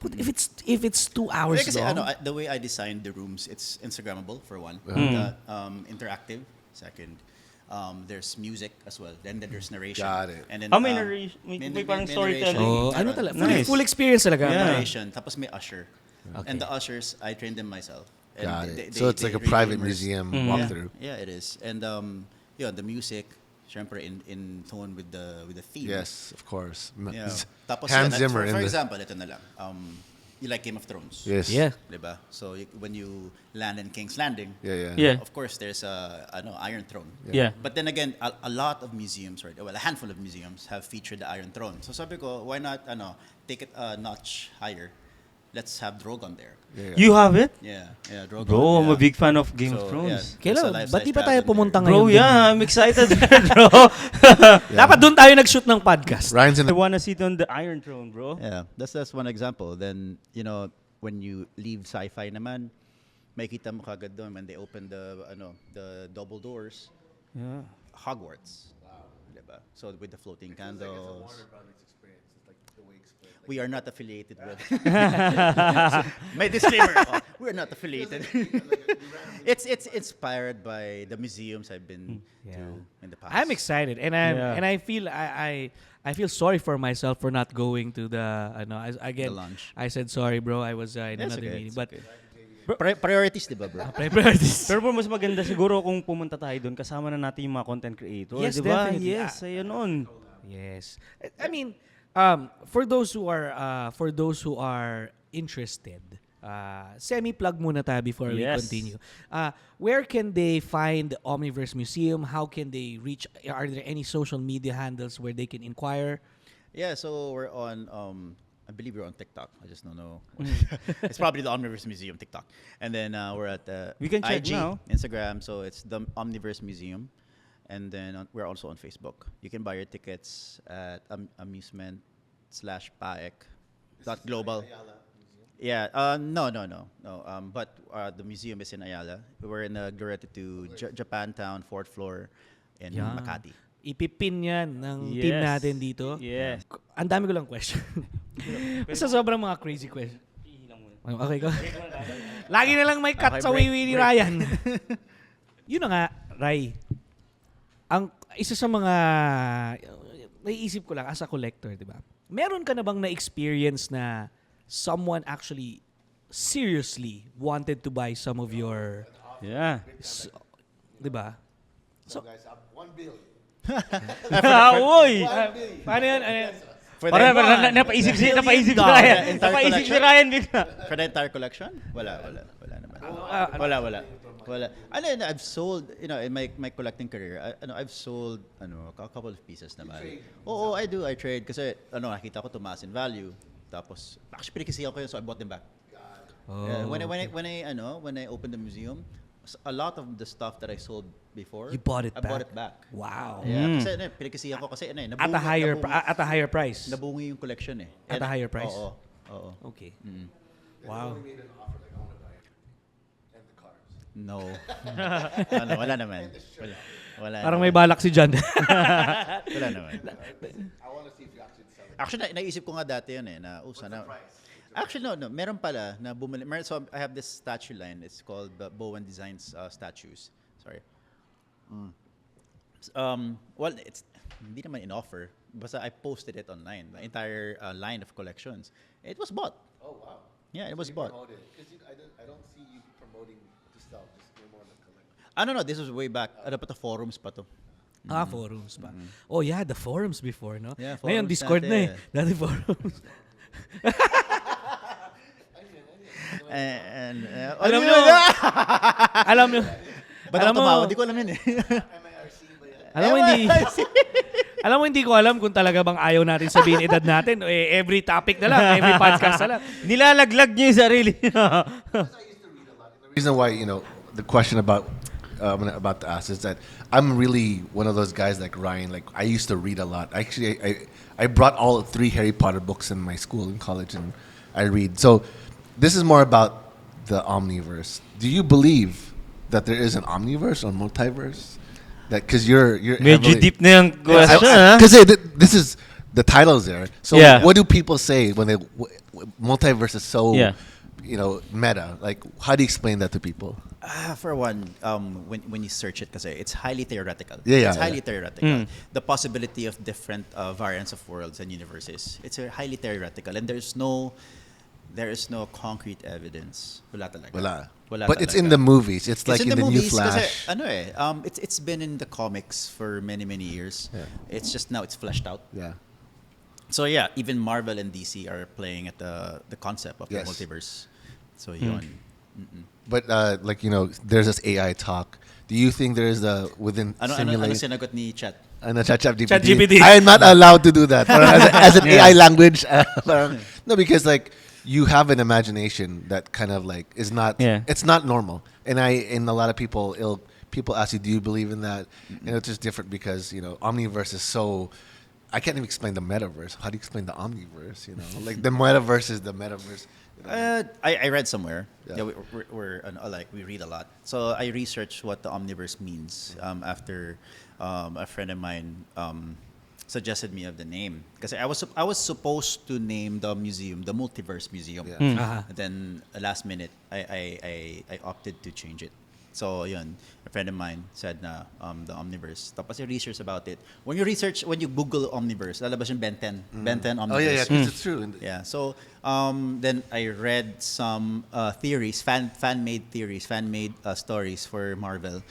But if it's 2 hours Kasi long, the way I designed the rooms, it's Instagrammable for one. Interactive, second. There's music as well. Then there's narration. Got it. And then, May narration. May parang storytelling. oh, ano talaga? Full, Nice. full experience talaga. Yeah. Narration. Tapos may usher. Okay. And the ushers, I trained them myself. And Got they- it. they- So it's they like a really private immerse. museum Mm. walkthrough. Yeah, it is. And the music, syempre in tone with the theme. Yes, of course. Yeah. Tapos Hans yun, Zimmer in for the. example, ito na lang. You like Game of Thrones. Yes. Yeah. Diba? So when you land in King's Landing, Yeah. Yeah. of course there's a Iron Throne. Yeah. But then again, a lot of museums, right? Well, a handful of museums have featured the Iron Throne. So sabi ko, why not take it a notch higher? Let's have Drogon there. Yeah. You have it? Yeah, Drogon. Bro, I'm yeah. a big fan of Game of So, Thrones. yeah, Kailan? there's a life-size Ba't di pa tayo dragon pumunta there. ngayon? Bro, yeah, I'm excited, bro. Dapat doon tayo nag-shoot ng podcast. Ryan's in I the. wanna sit on the Iron Throne, bro. Yeah, that's one example. Then, when you leave sci-fi naman, makita mo kagad doon when they open the double doors, Yeah. Hogwarts. Diba? So with the floating candles. We are not affiliated with. My disclaimer. We're not affiliated. It's inspired by the museums I've been to in the past. I'm excited, and I feel I feel sorry for myself for not going to the again. The lunch. I said sorry, bro. I was in It's another okay, meeting, it's but okay. Priorities, diba, bro? priorities. Pero bro, mas maganda siguro kung pumunta tayo doon, kasama na natin yung mga content creators, Yes, di ba? definitely. Yes, ayun on. Yes. I mean, for those who are interested, semi-plug muna tayo before we Yes. continue. Where can they find the Omniverse Museum? How can they reach? Are there any social media handles where they can inquire? Yeah, so we're on. I believe we're on TikTok. I just don't know. It's probably the Omniverse Museum TikTok, and then we're at the We can check IG, now. Instagram. So it's the Omniverse Museum, and then we're also on Facebook. You can buy your tickets at amusement/paek.global. Yeah. No. But the museum is in Ayala. We're inaugurated to Japantown, 4th floor in Yeah. Makati. Ipipin yan ng team Yes. natin dito. Yes. Ang dami ko lang question. Basta sobrang mga crazy question. Okay ko. Lagi na lang may cut Okay, sa break, wiwi ni break. Ryan. Yun na nga, Ray. Ang isa sa mga naiisip ko lang as a collector, 'di ba? Meron ka na bang na-experience na someone actually seriously wanted to buy some of your Yeah. 'di ba? So, $1 billion. Uy! paano yan? Ano yan? For the Para one napaisip si $1 Ryan. entire Napaisip si collection? Ryan bigla. For the entire collection? Wala naman. Wala. I've sold, in my collecting career, I've sold, a couple of pieces naman. Oo, I do. I trade kasi, nakita ko tumaas in value. Tapos, actually, pinakisihan ko yun, so I bought them back. Oh, When I opened the museum, a lot of the stuff that I sold before, You bought it I back? bought it back. Wow. Yeah, kasi pinakisihan ko kasi, At a higher price. nabungi yung collection eh. At a higher price? Oo. Okay. Wow. No. Wala naman. Wala Parang may naman. balak si John. Wala naman. Actually, naisip ko nga dati yun eh, na, sana. Actually, no. Meron pala na bumili. So, I have this statue line. It's called Bowen Designs Statues. Sorry. Well, it's hindi naman in offer. Basta I posted it online. The entire line of collections. It was bought. Oh wow. Yeah, it was bought. Because I don't see you promoting to sell. Just more like collect. No. This was way back. Ano pa to? Forums pa to. Forums pa. Oh yeah, the forums before, no? Yeah, Ngayon, forums Discord na eh. dati. Dati forums. And Alam nyo, alam nyo, Ba't alam ako mo, tumawa? Di ko alam yun eh. alam mo, hindi ko alam kung talaga bang ayaw natin sabihin edad natin. Every topic na lang, every podcast na lang. Nilalaglag niyo yung sarili niyo. The reason why the question about to ask is that I'm really one of those guys like Ryan. Like I used to read a lot. Actually, I brought all 3 Harry Potter books in my school in college, and I read. So this is more about the omniverse. Do you believe that there is an omniverse or multiverse? That because you're Medyo deep na yung question, ha? because this is the titles there. So Yeah. what do people say when they multiverse is so Yeah. meta? Like how do you explain that to people? For one, when you search it, kasi it's highly theoretical. Yeah, it's yeah, highly theoretical. The possibility of different variants of worlds and universes. It's highly theoretical, and there is no concrete evidence. Wala talaga. Wala But it's talaga. in the movies. It's like It's in the new movies Flash. kasi, it's been in the comics for many years. Yeah. It's just now it's fleshed out. Yeah. So yeah, even Marvel and DC are playing at the concept of Yes. the multiverse. So yun. But there's this AI talk. Do you think there is within Ano simulation? sinagot ni Chat? ChatGPT. I am not allowed to do that. Parang as an AI language. Parang, no, because like you have an imagination that kind of like is not. Yeah. It's not normal. And a lot of people people ask you, do you believe in that? And it's just different because omniverse is so. I can't even explain the metaverse. How do you explain the omniverse? Like the metaverse is the metaverse. I read somewhere. Yeah. Yeah, we read a lot. So I researched what the omniverse means after a friend of mine suggested me of the name, because I was supposed to name the museum the Multiverse Museum. Yeah. And then last minute I opted to change it. So yun, a friend of mine said na the Omniverse. Tapos I research about it. When you Google Omniverse, lalabas yung Ben 10. Ben 10 Omniverse. Oh yeah, because it's true. Yeah. So then I read some theories, fan-made theories, fan-made stories for Marvel.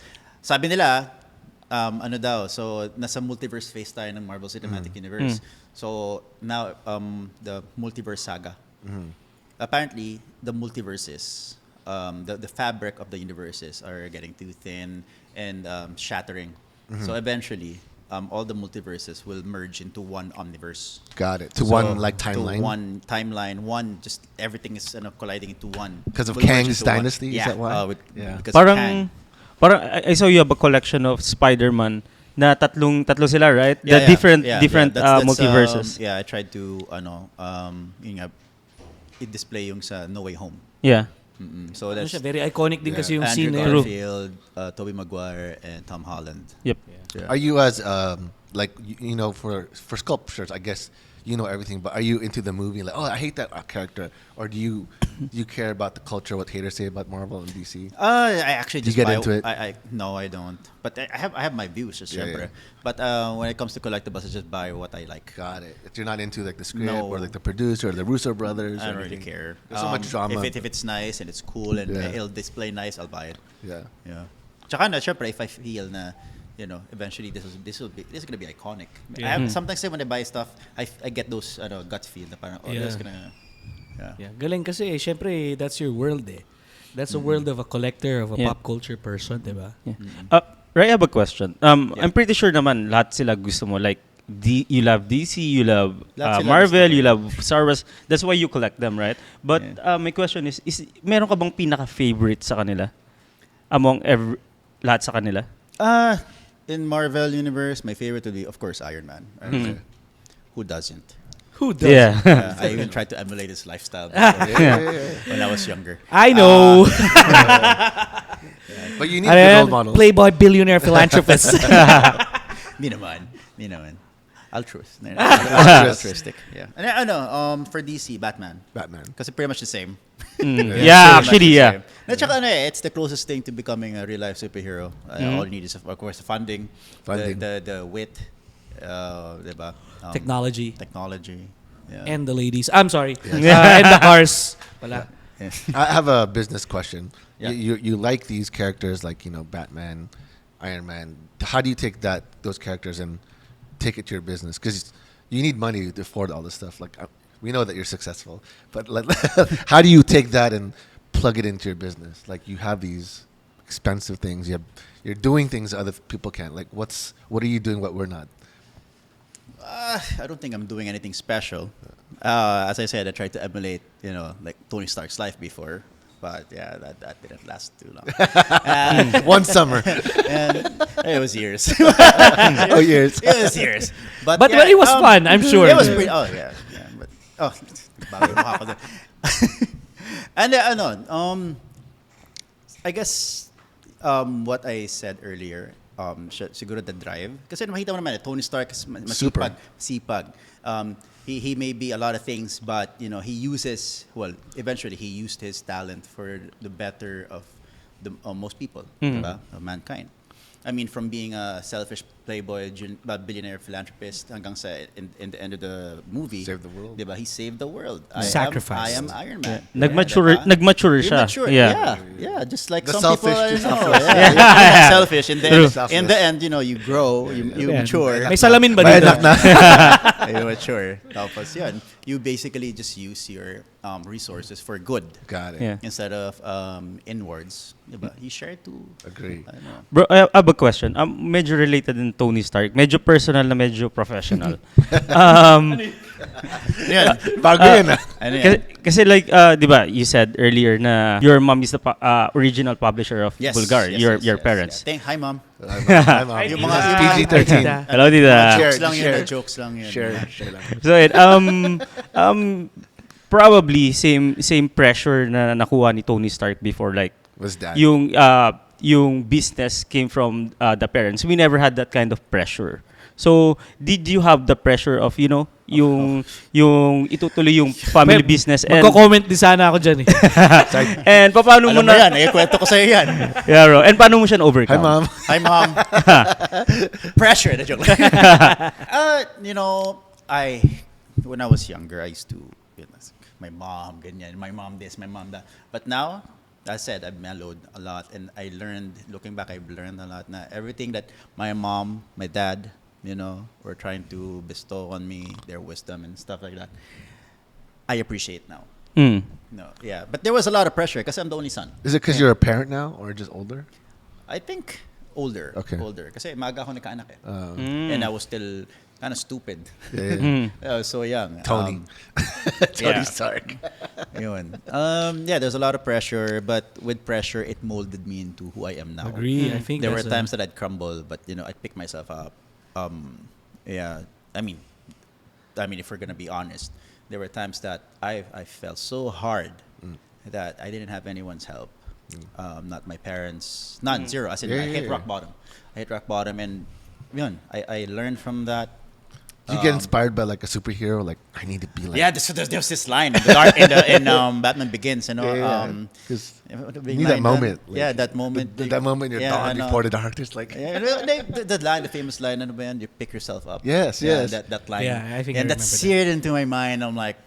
Sabi nila, ano daw, so nasa multiverse phase tayo ng Marvel Cinematic Universe. So now the multiverse saga. Apparently, the multiverses, the fabric of the universes are getting too thin and shattering. So eventually, all the multiverses will merge into one omniverse. Got it. To So, one like timeline. To one timeline. Just everything is colliding into one. Because of Will merge Kang's into one. dynasty? Is Yeah. that why? Yeah. Because Parang, Kang. I saw you have a collection of Spider-Man na tatlo sila, right? Yeah, The different That's, multiverses. yeah, I tried to yun nga, i-display yung sa No Way Home. Yeah. So Ano that's siya, very iconic din kasi yung Andrew scene na yun. Garfield, Tobey Maguire, and Tom Holland. Yep. Yeah. Are you as like for sculptures? I guess you know everything, but are you into the movie? Like, oh, I hate that character, or do you care about the culture? What haters say about Marvel and DC? I actually Do you just get buy, into it? No, I don't. But I have my views, just Yeah, syempre. yeah. But when it comes to collectibles, I just buy what I like. Got it. If you're not into like the script No. or like the producer or the Russo brothers. I or don't really anything. care. There's so much drama. If it's nice and it's cool and Yeah. it'll display nice, I'll buy it. Yeah. Yeah. Tsaka na, syempre, if I feel na, eventually this is gonna be iconic. Yeah. Sometimes when I buy stuff, I get those gut feel na parang, Yeah. this is gonna, yeah. Yeah, galing kasi syempre that's your world eh. That's a world of a collector, of a Yeah. pop culture person, di ba? Yeah. Ray, I have a question. I'm pretty sure naman lahat sila gusto mo. Like, you love DC, you love Lahat sila Marvel, gusto ko. you love Star Wars. That's why you collect them, right? But Yeah. my question is meron ka bang pinaka-favorite sa kanila? Among lahat sa kanila? In Marvel Universe, my favorite would be, of course, Iron Man. Mm. Who doesn't? Who does? Yeah. I even tried to emulate his lifestyle Yeah. when I was younger. I know. But you need good role models. Playboy billionaire philanthropist. Di naman. Altruist. Altruistic. Yeah. And I know, for DC, Batman. Batman. Kasi pretty much the same. Yeah, actually, yeah. Na tsaka it's the closest thing to becoming a real life superhero. All you need is, of course, the funding. The wit, diba? Technology. Yeah. And the ladies. I'm sorry. And the cars. Wala. Yeah. I have a business question. Yeah. You like these characters like Batman, Iron Man. How do you take those characters and take it to your business? Because you need money to afford all this stuff. Like we know that you're successful, but how do you take that and plug it into your business? Like you have these expensive things. You're doing things other people can't. Like what are you doing what we're not? I don't think I'm doing anything special. As I said, I tried to emulate, like Tony Stark's life before. But yeah, that didn't last too long. One summer. And it was years. Oh, years. It was years. But it was fun, I'm sure. It was pretty. Oh yeah. But bago yung mukha ko dun. And I guess what I said earlier, siguro the drive. Kasi makita mo naman, Tony Stark is masipag. He may be a lot of things, but eventually he used his talent for the better of most people, diba? Of mankind. I mean, from being a selfish playboy, billionaire philanthropist, hanggang sa in the end of the movie, Saved the world. Diba? He saved the world. Sacrificed. I am Iron Man. Nagmature siya. Yeah. Just like The some selfish people, to yeah. Selfish. In the end, Selfless. in the end, you grow, you mature. May salamin ba May dito? anak na. You mature. Tapos yun, you basically just use your resources for good. Got it. Yeah. Instead of inwards. Diba? You share to... Agree. I don't know. Bro, I have a question. Medyo related din Tony Stark. Medyo personal na medyo professional. Yan. Bago yun Ano yan? Kasi like, di ba, you said earlier na your mom is the original publisher of Bulgar, your parents. Yeah. Hi, Mom. Hi, Mom. Yung mga PG-13. Hello, tita. Jokes lang yun. Share lang. So, probably same pressure na nakuha ni Tony Stark before, like, Was that? yung business came from the parents. We never had that kind of pressure. So, did you have the pressure of, yung itutuloy yung family business and Magko-comment din sana ako dyan eh. and paano mo Alam mo na yan, kwento ko sa'yo yan. yeah, bro. And paano mo siya Hi, overcome? Mom. Hi, Mom. Pressure, na joke. When I was younger, I used to, my mom, ganyan, my mom this, my mom that. But now, as I said, I've mellowed a lot, and I learned, looking back, I've learned a lot na everything that my mom, my dad, were trying to bestow on me, their wisdom and stuff like that, I appreciate now. But there was a lot of pressure because I'm the only son. Is it because you're a parent now or just older? I think older. Okay. Older. Kasi maaga ako nagkaanak eh. And I was still kind of stupid. Yeah. I was so young. Tony. Tony Stark. Yun. There's a lot of pressure, but with pressure, it molded me into who I am now. Agree. I think There were that's times that I'd crumble, but I'd pick myself up. I mean, if we're gonna be honest, there were times that I fell so hard that I didn't have anyone's help. Not my parents, none, zero. As in, I hit rock bottom. I hit rock bottom, and I learned from that. Do you get inspired by like a superhero? Like I need to be like. Yeah, there's this line in the dark in Batman Begins. Because you need that moment. Like, that moment. That moment you're dawn before the dark. There's like. The line, the famous line, you pick yourself up. Yes. That line. Yeah, I think and I that remember seared into my mind. I'm like,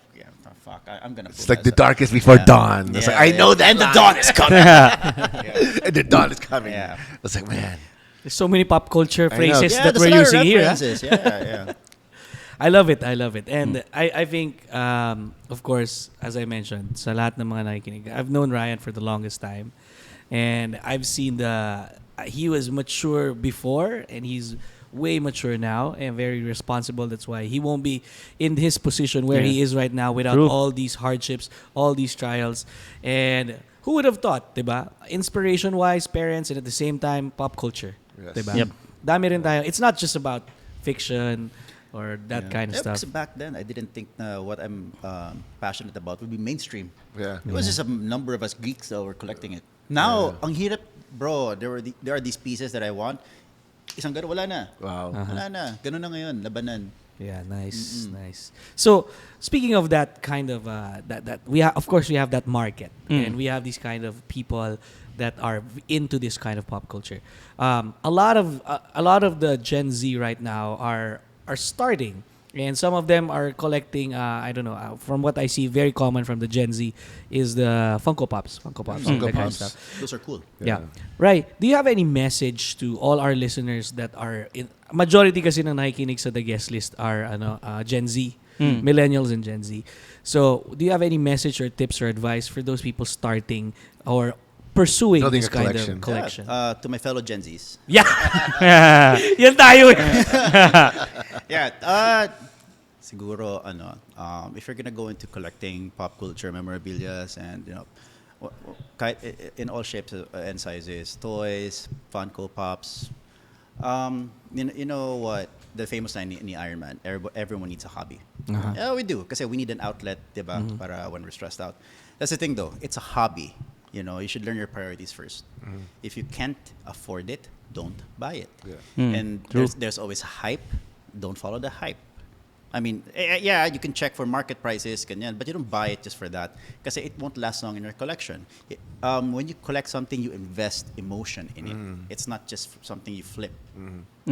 fuck, I'm gonna. It's like the darkest before dawn. It's like I know that, and the dawn is coming. And the dawn is coming. Yeah. It's like man. There's so many pop culture I know. phrases Yeah, that there's we're a lot of using here. Huh? references. Yeah. I love it. And I think, of course, as I mentioned, sa lahat ng mga nakikinig, I've known Ryan for the longest time. And I've seen he was mature before, and he's way mature now and very responsible. That's why he won't be in his position where he is right now without all these hardships, all these trials. And who would have thought, diba? Inspiration-wise, parents, and at the same time, pop culture. Yes. Diba? Yep. Dami rin tayo. It's not just about fiction. or that kind of stuff. Because back then, I didn't think what I'm passionate about would be mainstream. Yeah. It was just a number of us geeks that were collecting it. Now, ang hirap, bro, there are these pieces that I want. Isang gano'n, wala na. Wow. Wala na. Ganun na ngayon, labanan. Yeah, nice, nice. So speaking of that kind of that of course we have that market, and we have these kind of people that are into this kind of pop culture. A lot of the Gen Z right now are starting, and some of them are collecting. I don't know. From what I see, very common from the Gen Z is the Funko Pops, Funko that kind of Pops. stuff. Those are cool. Yeah. Right. Do you have any message to all our listeners that are in majority kasi ng nakikinig sa the guest list are Gen Z, millennials and Gen Z. So, do you have any message or tips or advice for those people starting or pursuing Building this a kind collection. of collection? To my fellow Gen Zs. Yeah. Yan tayo eh. Yeah. Siguro, if you're gonna go into collecting pop culture memorabilia and in all shapes and sizes, toys, Funko Pops. You know what? The famous line ni Iron Man, everyone needs a hobby. Yeah, we do. Kasi we need an outlet, diba? Para when we're stressed out. That's the thing though. It's a hobby. You should learn your priorities first. If you can't afford it, don't buy it. Yeah. And True. there's always hype. Don't follow the hype. I mean, yeah, you can check for market prices, ganyan, but you don't buy it just for that. Because it won't last long in your collection. When you collect something, you invest emotion in it. It's not just something you flip.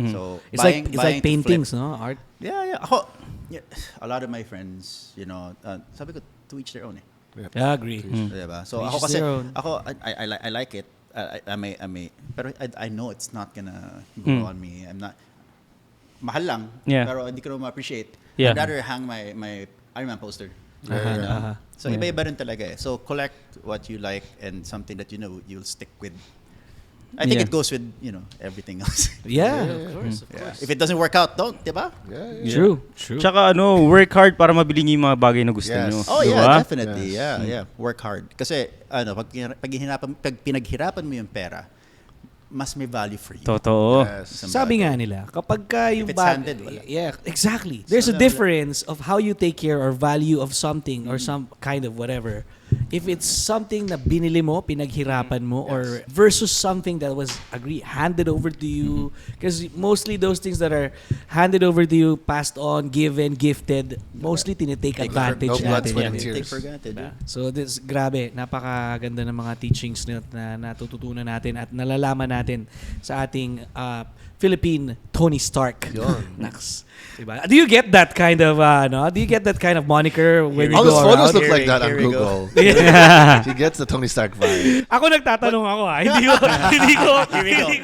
So It's buying like to paintings, flip. no? Art. Yeah. A lot of my friends, sabi ko, to each their own eh. Yeah, agree. Diba? So To ako each kasi, their own. I like it. I may, pero I know it's not gonna go on me. I'm not, mahal lang, Yeah. pero hindi ko na ma-appreciate. Yeah. I'd rather hang my Iron Man poster. Yeah. So iba-iba rin talaga eh. So collect what you like and something that you'll stick with. I think Yeah. it goes with, everything else. Yeah, of course. Yeah. If it doesn't work out, don't, diba? True. Tsaka work hard para mabili niyo yung mga bagay na gusto Yes. niyo. Oh Diba? yeah, definitely. Yeah. Work hard. Kasi pag pinaghirapan mo yung pera, mas may value for you. Totoo. Yes. Sabi nga nila, kapag ka yung it's handed, wala. yeah, exactly. There's a difference of how you take care or value of something or some kind of whatever. If it's something na binili mo, pinaghirapan mo, or versus something that was handed over to you, because mostly those things that are handed over to you, passed on, given, gifted, mostly tinitake advantage no blood, natin sweat, yan. and tears. Take for granted. Diba? So this grabe, napakaganda ng mga teachings na natututunan natin at nalalaman natin sa ating Philippine Tony Stark. Yun. Naks. Diba? Do you get that kind of do you get that kind of moniker when you All go his photos around? look like that on Here we Google. Yeah. He gets the Tony Stark vibe. Ako nagtatanong ako hindi ko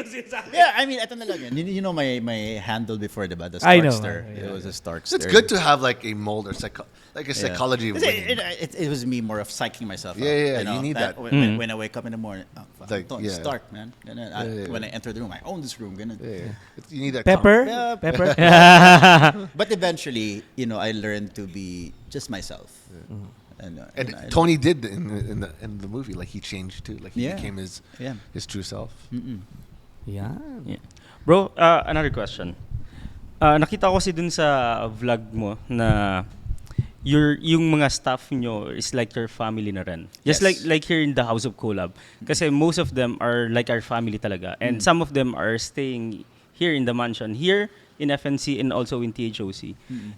sinasabi. Yeah, I mean, ito na lang yun. You know my handle before, diba? The I know. Starkster. Yeah. It was a Starkster. It's good to have like a mold or like a Yeah. psychology. Kasi winning. it was me more of psyching myself Yeah, out. you need that. When I wake up in the morning, fuck, Like, Tony yeah. Stark, man. Ganun. Yeah. When I enter the room, I own this room. Ganun. Yeah. You need that. Pepper? Yeah. Pepper? But eventually, I learned to be just myself. And I- Tony did in the movie. Like he changed too. Like he Yeah. became his true self. Yeah. Yeah. Bro, another question. Nakita ko kasi dun sa vlog mo na yung mga staff nyo is like your family na rin. Just Yes. like here in the House of Collab. Kasi most of them are like our family talaga. And some of them are staying here in the mansion. Here in FNC and also in THOC.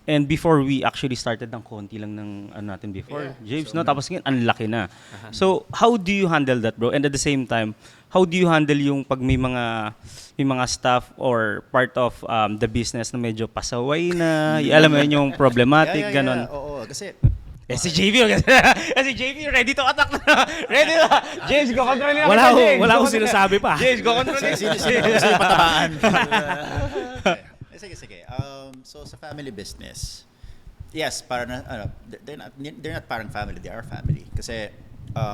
And before we actually started ng konti lang ng natin before. James, no? Tapos ngayon, ang laki na. So, how do you handle that, bro? And at the same time, how do you handle yung pag may mga staff or part of the business na medyo pasaway na, alam mo yun, yung problematic, ganon. Oo, kasi Si JB, si JB, ready to attack na. Ready na. James, go control nila. Wala akong sinasabi pa. James, go control nila. sino yung patabaan? Sige. So sa family business, yes, parang they're not parang family, they are family. Kasi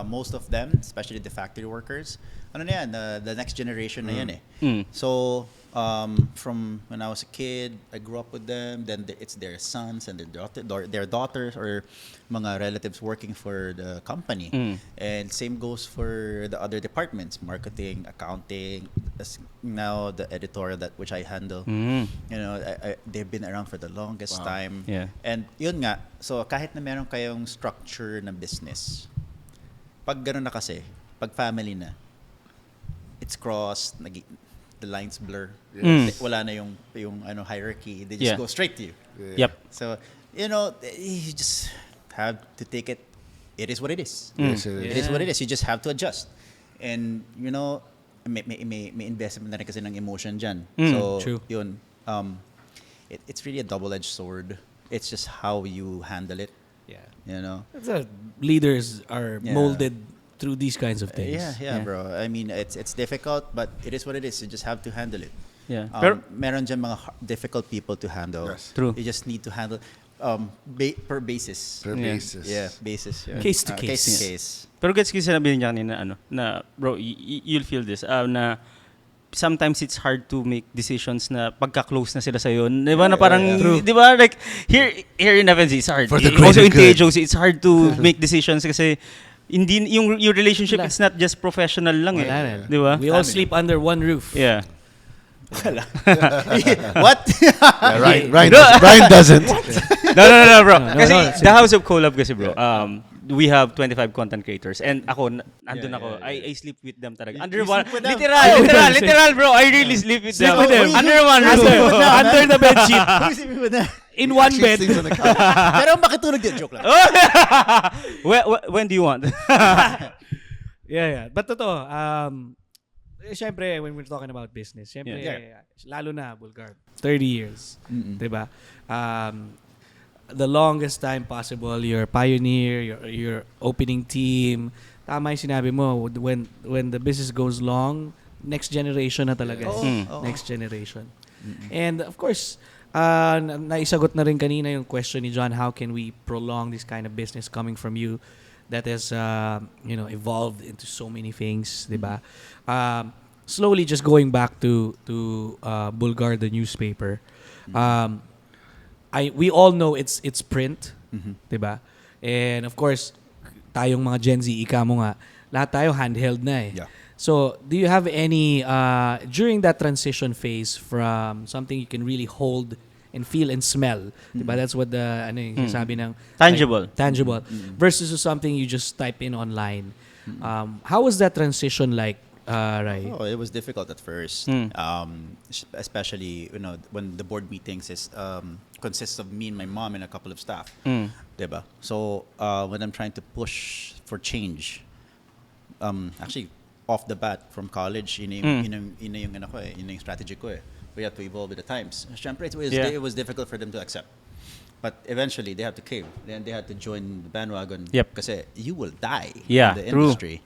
most of them, especially the factory workers, ano na yan, the next generation na yan eh. So from when I was a kid, I grew up with them. Then it's their sons and their daughters or mga relatives working for the company. And same goes for the other departments, marketing, accounting. now the editorial that which I handle, you know, they've been around for the longest time. Yeah. And yun nga, so kahit na meron kayong structure na business, pag gano'n na kasi, pag family na, it's crossed, the lines blur. Wala na yung hierarchy. They just go straight to you. Yep. So, you know, you just have to take it. It is what it is. Yes, it is. It is what it is. You just have to adjust. And, you know, may investment na rin kasi ng emotion dyan. So, True. yun. It's really a double-edged sword. It's just how you handle it. Yeah. You know? Leaders are molded through these kinds of things. Yeah, bro. I mean, it's difficult, but it is what it is. You just have to handle it. Yeah. Meron dyan mga difficult people to handle. Yes. True. You just need to handle per basis. Per basis. Yeah, basis. Yeah. Case to case. Case to case. Pero gets ko yung sinabi niya kanina, na bro, you'll feel this, na sometimes it's hard to make decisions na pagka-close na sila sa'yo. Di ba na parang, di ba, like, here in FNC, it's hard. For the Also in greater good. THOC, it's hard to make decisions kasi hindi, yung relationship, it's not just professional lang Wala rin. Di ba? We all sleep under one roof. Yeah. What? Yeah, Ryan doesn't. No, bro. No, Kasi no, the House of Collab kasi, bro, we have 25 content creators and ako, andun ako, I sleep with them talaga. Under one, sleep with them? literal, bro. I really sleep with them. with them. Under one roof. Under the bed sheet. Who's sleeping with that? In one She bed. sleeps on the couch. Pero makitulog din. Joke lang. When do you want? Yeah. But totoo, syempre, when we're talking about business, syempre, lalo na, Bulgar, 30 years. Diba? The longest time possible, you're pioneer, your opening team. Tama yung sinabi mo, when the business goes long, next generation na talaga. Next generation. And of course, naisagot na rin kanina yung question ni John, how can we prolong this kind of business coming from you that has evolved into so many things, diba? Slowly just going back to Bulgar, the newspaper. We all know it's print, diba? And of course, tayong mga Gen Z, ika mo nga, lahat tayo handheld na eh. Yeah. So, do you have any during that transition phase from something you can really hold and feel and smell, diba? That's what the sabi ng Tangible. tangible versus to something you just type in online. How was that transition like, Rai? Oh, it was difficult at first. Especially, when the board meetings consists of me and my mom and a couple of staff. Diba? So, when I'm trying to push for change, actually, off the bat from college, yun yung strategy ko eh. We have to evolve with the times. Siyempre, it was difficult for them to accept. But eventually, they have to cave. Then they had to join the bandwagon. Yep. Kasi you will die Yeah, in the true. industry.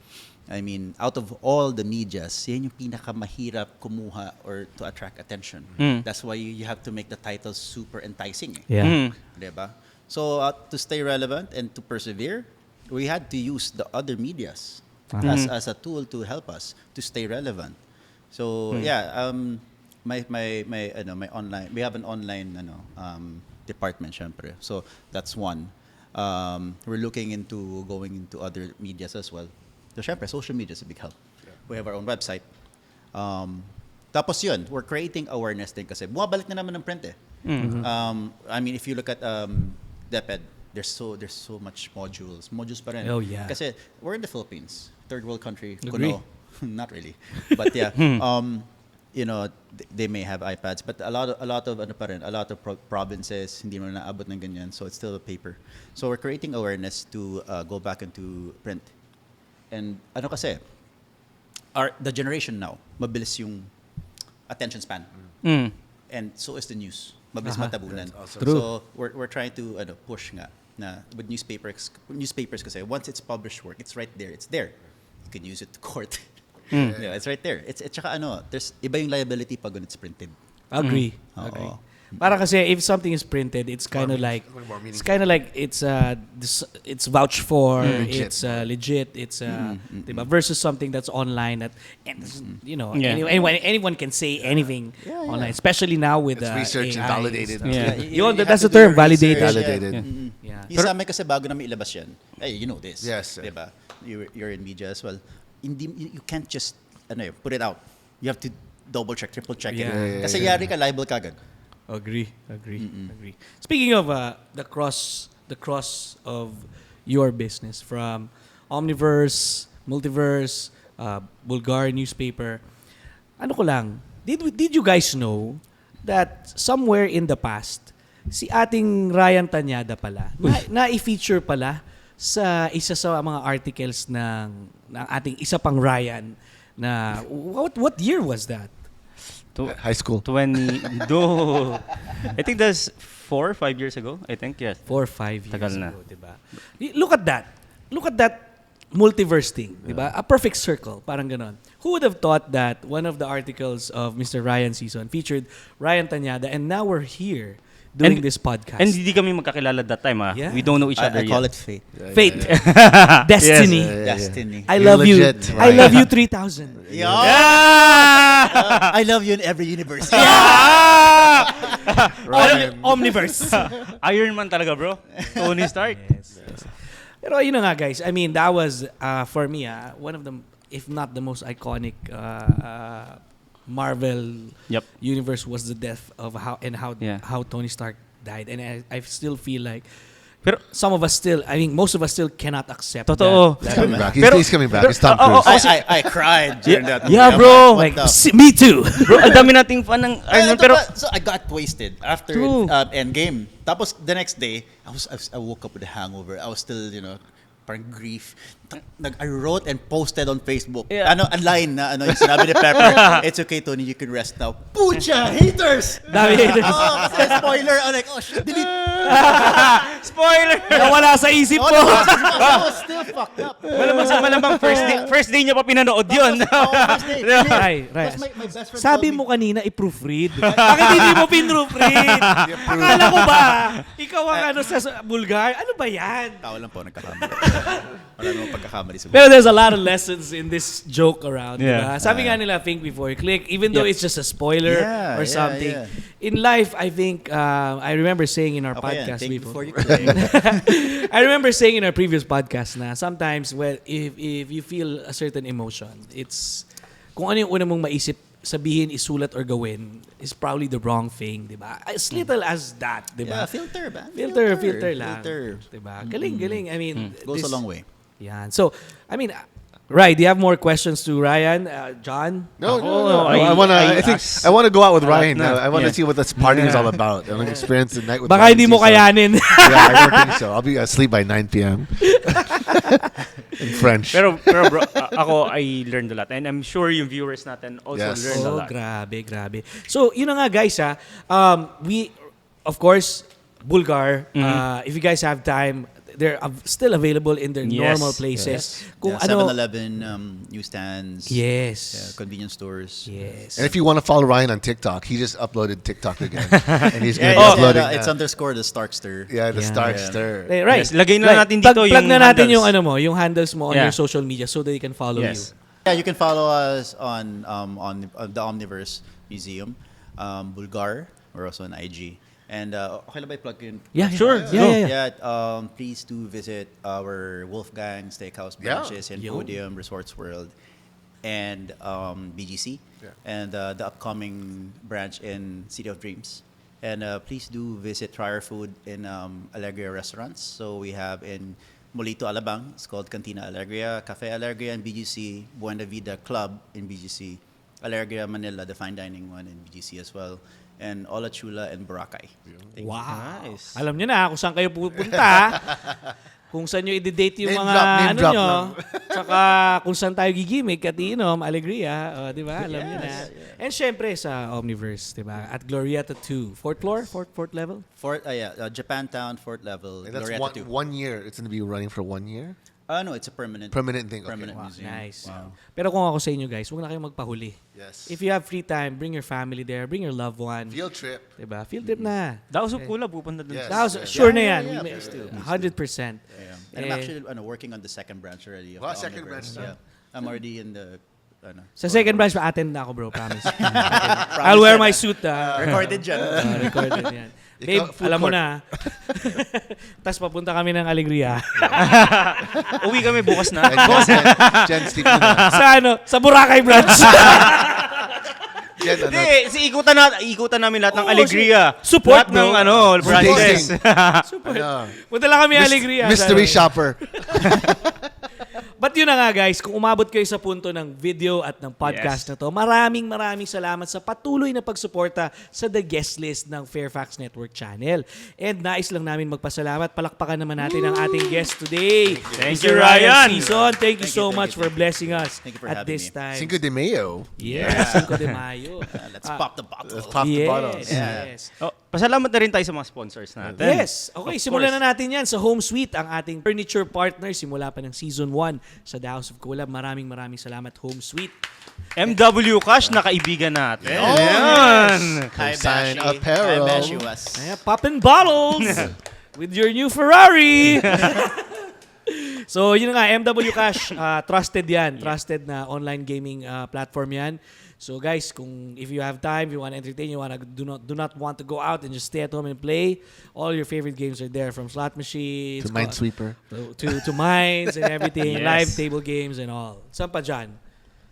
I mean, out of all the medias, yan yung pinakamahirap kumuha or to attract attention. That's why you have to make the titles super enticing. Eh. Yeah. Diba? So, to stay relevant and to persevere, we had to use the other medias as a tool to help us to stay relevant. So, my online, we have an online department, syempre. So, that's one. We're looking into going into other medias as well. So, syempre, social media is a big help. Yeah. We have our own website. Tapos yun, we're creating awareness din kasi bumabalik na naman ng print eh. I mean, if you look at DepEd, there's so much modules pa rin. Oh yeah. Kasi we're in the Philippines, third world country. Agree. Kuno, not really, but yeah. They may have iPads, but a lot of provinces hindi mo na naabot ng ganyan, so it's still a paper. So we're creating awareness to go back into print. And kasi, the generation now, mabilis yung attention span. And so is the news. Mabilis matabunan. Awesome. True. So we're trying to push nga na with newspapers kasi once it's published work, it's right there. It's there. You can use it to court. Yeah, it's right there. It's tsaka there's iba yung liability pag when it's printed. Agree. Agree. Para kasi if something is printed, it's kind of like it's vouched for, it's legit, it's diba? Versus something that's online that anyone can say anything online, especially now with It's research and AI validated. stuff. That's the term, validated. Validated. Yeah. Yung sa amin kasi bago na may ilabas yan, you know this. Yes. Diba? You're in media as well. You can't just put it out. You have to double check, triple check Yeah. it. Kasi yari ka, liable ka agad. Agree. Speaking of the cross of your business from Omniverse, Multiverse, Bulgar newspaper. Ano ko lang, did you guys know that somewhere in the past, si ating Ryan Tanyada pala, na-feature pala sa isa sa mga articles ng ating isa pang Ryan na what year was that? High school. 20 do. I think that's 4 or 5 years ago. I think yes. 4 or 5 years Tagal na. ago, diba? Look at that multiverse thing, diba? A perfect circle, parang ganon. Who would have thought that one of the articles of Mr. Ryan Sison featured Ryan Tanyada, and now we're here doing this podcast. And hindi kami magkakilala that time. Yeah. We don't know each other I call yet. it fate. Fate. Destiny. Destiny. I You're love you. legit, I Ryan. love you 3000. Yeah. I love you in every universe. Ryan. Omniverse. Iron Man talaga, bro. Tony Stark. Yes. Pero yun na nga, guys. I mean, that was for me one of the, if not the most iconic Marvel Yep. universe was the death of how Tony Stark died, and I still feel like. Pero Some of us still, I mean, most of us still cannot accept totoo. He's coming back. Pero- He's coming back. It's Tom Cruise. I cried during that movie. Yeah, I'm bro. like, what the Me too. Bro, ang dami nating fan ng Iron Man. Pero so I got wasted after True. Endgame. Tapos the next day, I woke up with a hangover. I was still, parang grief. I wrote and posted on Facebook. Yeah. A line na yung sinabi ni Pepper, it's okay, Tony, you can rest now. Pucha, haters! Dami haters. Kasi spoiler. I'm like, oh shit, delete. spoiler. Nawala sa isip ko. I was still fucked up. Malamang first day niya pa pinanood yun. First day, delete. Right. Tapos my best friend Sabi told mo kanina i-proofread. Bakit hindi mo pin-proofread? Akala ko ba, ikaw ang sa Bulgar? Ano ba yan? Tao lang po, nagkakamali. Wala namang pagkakamali sa Pero there's a lot of lessons in this joke around. Yeah. Diba? Sabi nga nila, think before you click, even though it's just a spoiler or something. Yeah. In life, I think, I remember saying in our Okay, podcast think before. before you click. I remember saying in our previous podcast na sometimes if you feel a certain emotion, it's kung ano yung una mong maisip, sabihin, isulat or gawin is probably the wrong thing, di ba? As little as that, di ba? Yeah, filter, man. Filter lang. Filter. Di ba? Galing. I mean, Goes a long way. Yan. So, I mean, right, do you have more questions to Ryan? John? No, I- I want to go out with Ryan. no, I want to yeah. see what this party is all about. I want to experience the night with Baka Ryan hindi mo Sison. kayanin. Yeah, I don't think so. I'll be asleep by 9 p.m. in French. pero bro, ako I learned a lot, and I'm sure yung viewers natin also Yes. learned a Oh, lot. grabe. So, yun na nga guys we, of course, Bulgar, if you guys have time, they're still available in their Yes. normal places. Kung Yeah, ano, 7-Eleven, newsstands, yes. convenience stores. Yes. And if you want to follow Ryan on TikTok, he just uploaded TikTok again, and he's going to Yeah, be yeah, uploading. it's underscore the Starkster. the Yeah. Starkster. Eh, right. Yes, lagay na natin dito plug yung na natin handles. yung yung handles mo on Yeah. your social media so that they can follow Yes. Yeah, you can follow us on the Omniverse Museum, Bulgar. We're also on IG. And okay lang ba i-plug yun? you. Yeah, Sure. Yeah. Please do visit our Wolfgang Steakhouse Yeah. branches in Yo. Podium, Resorts World, and BGC, Yeah. and the upcoming branch in City of Dreams. And please do visit Try Our Food in Alegria restaurants. So we have in Molito, Alabang, it's called Cantina Alegria, Cafe Alegria in BGC, Buena Vida Club in BGC, Alegria Manila, the fine dining one in BGC as well, and Ola Chula and Boracay. Thank you. Wow. Nice. Alam nyo na kung saan kayo pupunta. Kung saan nyo i-date yung Name mga drop, name ano drop nyo. lang. Tsaka kung saan tayo gigimik, Katinom, Alegria. Di ba? Alam nyo na. And syempre sa Omniverse, di ba? At Glorieta 2. Fourth floor? Fourth level? Japantown, Fort Level, And that's Glorieta 2. 1 year. It's going to be running for 1 year. No, it's a permanent Thing. Okay. permanent Wow, museum. nice. Wow. Pero kung ako sa inyo guys, huwag na kayong magpahuli. Yes. If you have free time, bring your family there, bring your loved one. Field trip. Diba? Field trip na. Daos of Collab pupunta dun. Yes. That was, sure na Yeah, yan. yeah, We may- please do, please 100%. Yeah. And I'm Eh, actually working on the second branch already. Of Wow, the second Omniverse. branch na. Yeah. I'm already in the Sa second branch, pa-attend na ako bro, promise. I'll wear my suit. recorded dyan. Recorded yan. Ikaw, Babe, food alam mo court. na. Tapos papunta kami ng Alegria. Uwi kami bukas na. And Jen, Steve, Sa Boracay branch. Yan, ano, Hindi, ikutan namin lahat ng Oo, Alegria. support, lahat ng no? branches. Super. ano, Punta lang kami Alegria. mystery shopper. But yun na nga guys, kung umabot kayo sa punto ng video at ng podcast na to, maraming salamat sa patuloy na pagsuporta sa The Guest List ng Fairfax Network Channel. And nais lang namin magpasalamat. Palakpakan naman natin ang ating guest today. Thank Mr. you, Ryan. Sison. Thank you Thank so you, much thank for you. blessing us Thank you for at having this me. time. Cinco de Mayo. Yes, Cinco de Mayo. Let's pop the bottle. Let's pop the bottles. Yes. Oh, pasalamat na rin tayo sa mga sponsors natin. Yes. Okay, Of simulan course. na natin yan sa Home Suite, ang ating furniture partner simula pa ng Season 1 sa The House of Collab. Maraming salamat, Home Suite. MW Cash na kaibigan natin. Oh, Ayan. Hi, Consign Bashi. apparel. Hi, Bashi was. Ayan, poppin' bottles with your new Ferrari. So, yun na nga, MW Cash, trusted yan. Trusted na online gaming platform yan. So guys, if you have time, you want to entertain, you want to do not want to go out and just stay at home and play, all your favorite games are there, from slot machines To Minesweeper. to mines and everything, Yes. live table games and all. Saan pa dyan?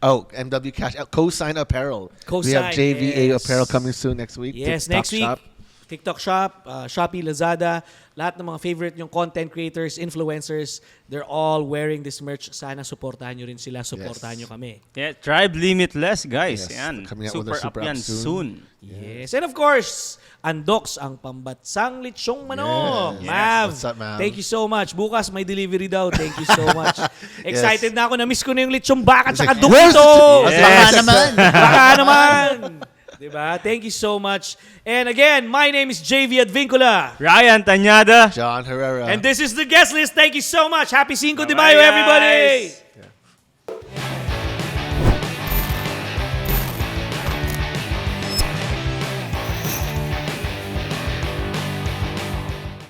Oh, MW Cash. Cosign Apparel. We Cosign, have JVA yes. Apparel coming soon next week. Yes, TikTok next week. shop. TikTok Shop, Shopee, Lazada, lahat ng mga favorite yung content creators, influencers, they're all wearing this merch. Sana supportahan nyo rin sila, supportahan Yes. nyo kami. Yeah, Tribe Limitless, guys. Yes, Yan. coming out with Super a super up yan up soon. soon. Yes. And of course, Undocs, ang pambatsang lechong manok. Yes. Mav, What's up, Mav? thank you so much. Bukas may delivery daw. Thank you so much. Excited na ako. Na-miss ko na yung lechong baka at saka like, dok where's ito. the- Yes. Baka naman. Baka naman. Diba? Thank you so much. And again, my name is JV Advincula. Ryan Tanyada. John Herrera. And this is The Guest List. Thank you so much. Happy Cinco de Bye-bye, Mayo, everybody. guys.